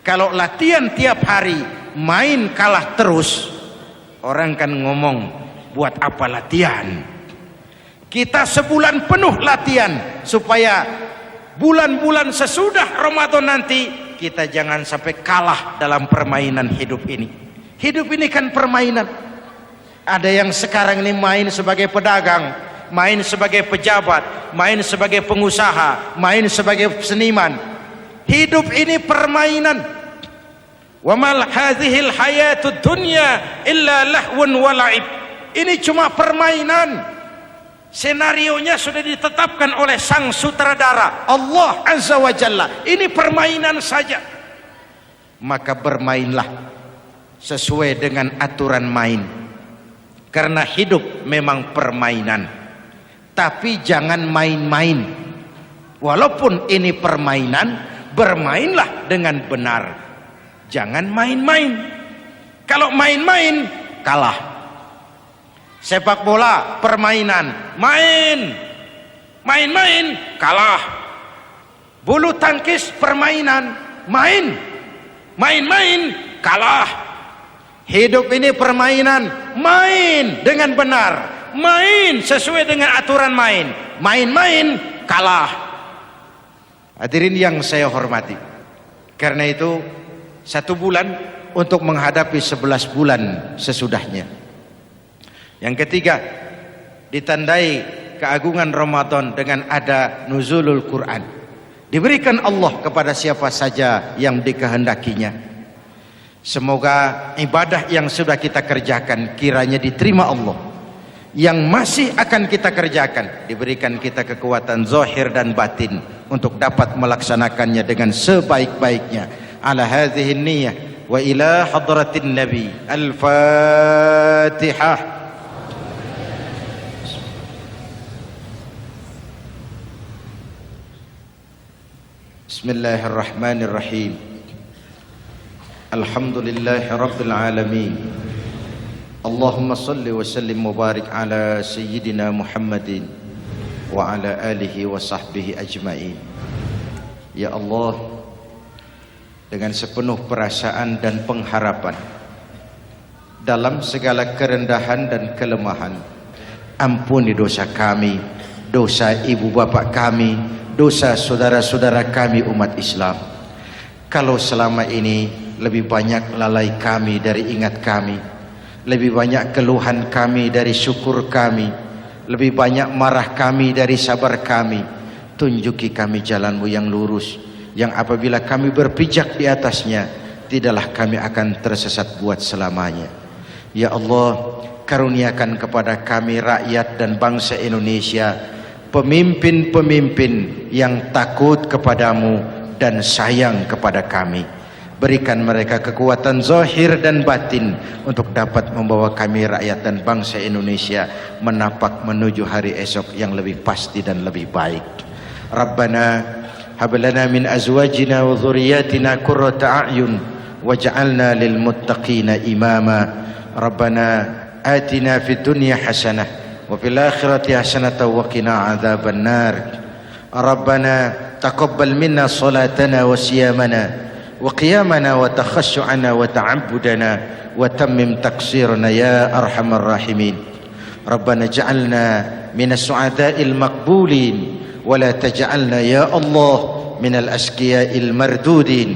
Kalau latihan tiap hari, main kalah terus, orang kan ngomong, buat apa latihan? Kita sebulan penuh latihan supaya bulan-bulan sesudah Ramadan nanti kita jangan sampai kalah dalam permainan hidup ini. Hidup ini kan permainan. Ada yang sekarang ini main sebagai pedagang, main sebagai pejabat, main sebagai pengusaha, main sebagai seniman. Hidup ini permainan. Wa mal hadhil hayatud dunya illa lahwun wa la'ib. Ini cuma permainan. Senarionya sudah ditetapkan oleh sang sutradara Allah Azza wa Jalla. Ini permainan saja. Maka bermainlah sesuai dengan aturan main. Karena hidup memang permainan. Tapi jangan main-main. Walaupun ini permainan, bermainlah dengan benar. Jangan main-main. Kalau main-main, kalah. Sepak bola permainan, main-main kalah. Bulu tangkis permainan, main-main kalah. Hidup ini permainan, main dengan benar, main sesuai dengan aturan main, main-main kalah. Hadirin yang saya hormati, karena itu 1 bulan untuk menghadapi 11 bulan sesudahnya. Yang ketiga, ditandai keagungan Ramadan dengan ada nuzulul Quran. Diberikan Allah kepada siapa saja yang dikehendakinya. Semoga ibadah yang sudah kita kerjakan kiranya diterima Allah. Yang masih akan kita kerjakan, diberikan kita kekuatan zahir dan batin untuk dapat melaksanakannya dengan sebaik-baiknya. Ala hadhihi niyyah wa ila hadratin nabi. Al-Fatihah. Bismillahirrahmanirrahim. Alhamdulillahi rabbil alamin. Allahumma salli wa sallim mubarak ala sayyidina Muhammadin wa ala alihi wa sahbihi ajma'in. Ya Allah, dengan sepenuh perasaan dan pengharapan, dalam segala kerendahan dan kelemahan, ampuni dosa kami, dosa ibu bapak kami, dosa saudara-saudara kami umat Islam. Kalau selama ini lebih banyak lalai kami dari ingat kami, lebih banyak keluhan kami dari syukur kami, lebih banyak marah kami dari sabar kami, tunjuki kami jalan-Mu yang lurus, yang apabila kami berpijak di atasnya, tidaklah kami akan tersesat buat selamanya. Ya Allah, karuniakan kepada kami rakyat dan bangsa Indonesia pemimpin-pemimpin yang takut kepadamu dan sayang kepada kami. Berikan mereka kekuatan zahir dan batin untuk dapat membawa kami rakyat dan bangsa Indonesia menapak menuju hari esok yang lebih pasti dan lebih baik. Rabbana hab lana min azwajina wa dhurriyyatina qurrata a'yun waj'alna lil muttaqina imama. Rabbana atina fid dunya hasanah وفي الآخرة حسنة وقنا عذاب النار. ربنا تقبل منا صلاتنا وصيامنا وقيامنا وتخشعنا وتعبدنا وتمم تقصيرنا يا أرحم الراحمين. ربنا اجعلنا من السعداء المقبولين ولا تجعلنا يا الله من الأشقياء المردودين.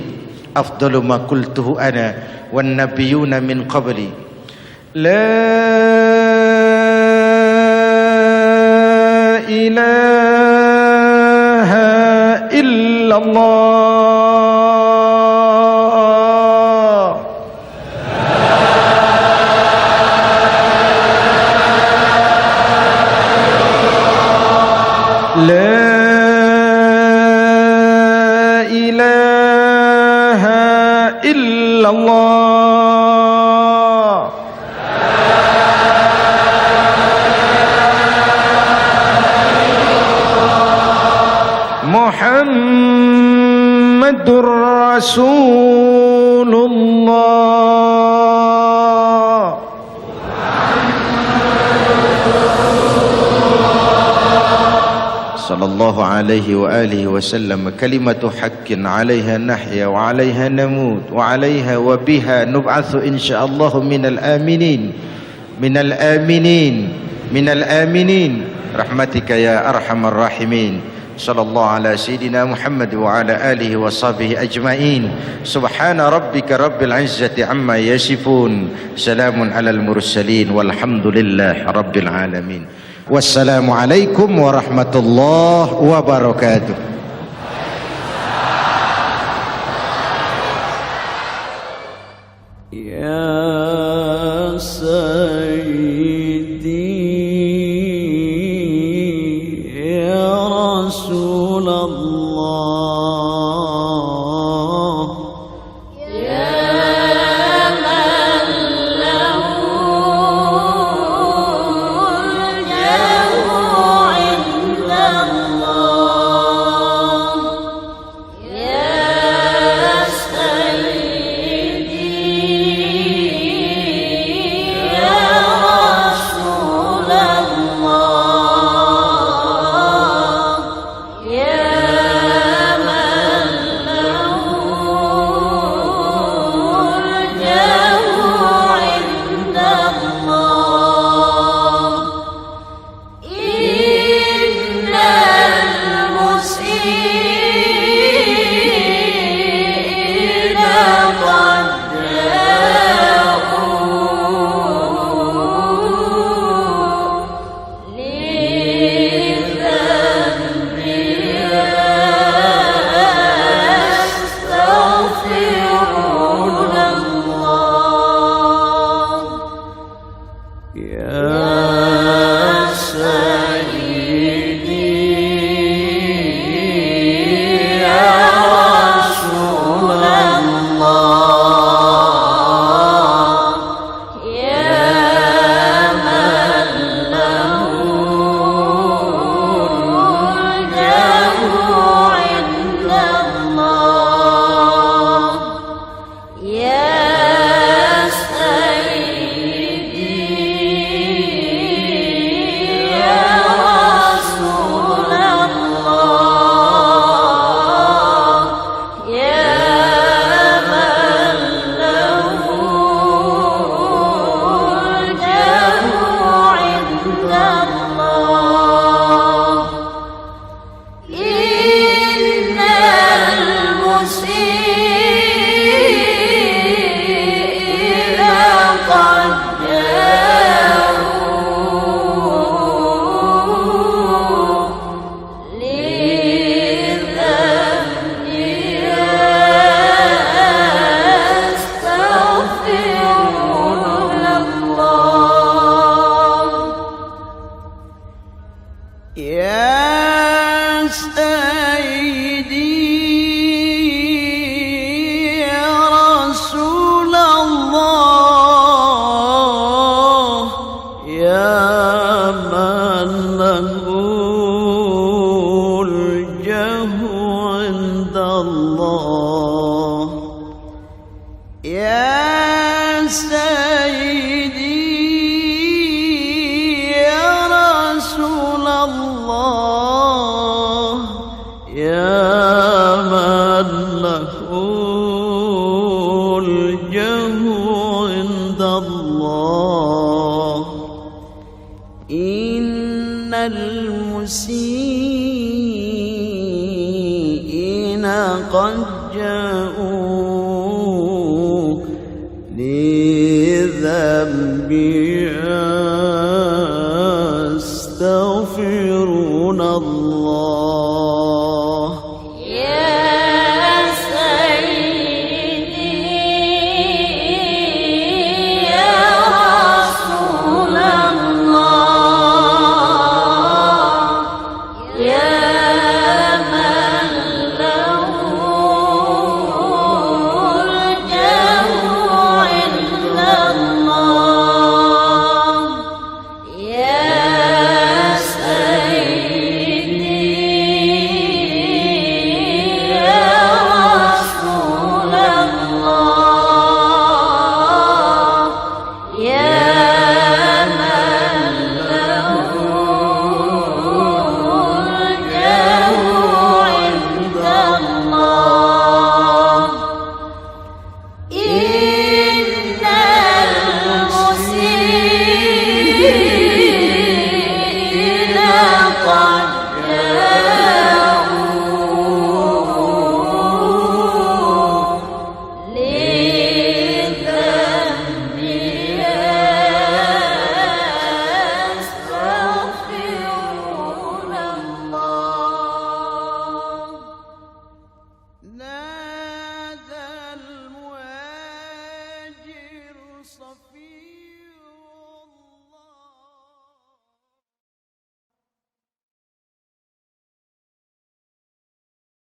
أفضل ما قلته أنا والنبيون من قبلي لا إله إلا الله. لا إله إلا الله. Muhammadur Rasulullah. Sallallahu alaihi wa alihi wasallam. Kalimatu haqqin 'alaiha nahya wa 'alaiha namut wa 'alaiha wa biha nub'atsu insyaallah minal aminin. Minal aminin. Minal aminin. Rahmatika ya arhamar rahimin. Sallallahu ala sayyidina Muhammad wa ala alihi wa sahbihi ajma'in. Subhana rabbika rabbil izzati amma yasifun. Salamun alal mursalin walhamdulillahi rabbil alamin. Wassalamualaikum warahmatullahi wabarakatuh. Ya Sayyidi ya Rasulullah, المسيئين قد جاءوك لذنب يستغفرون الله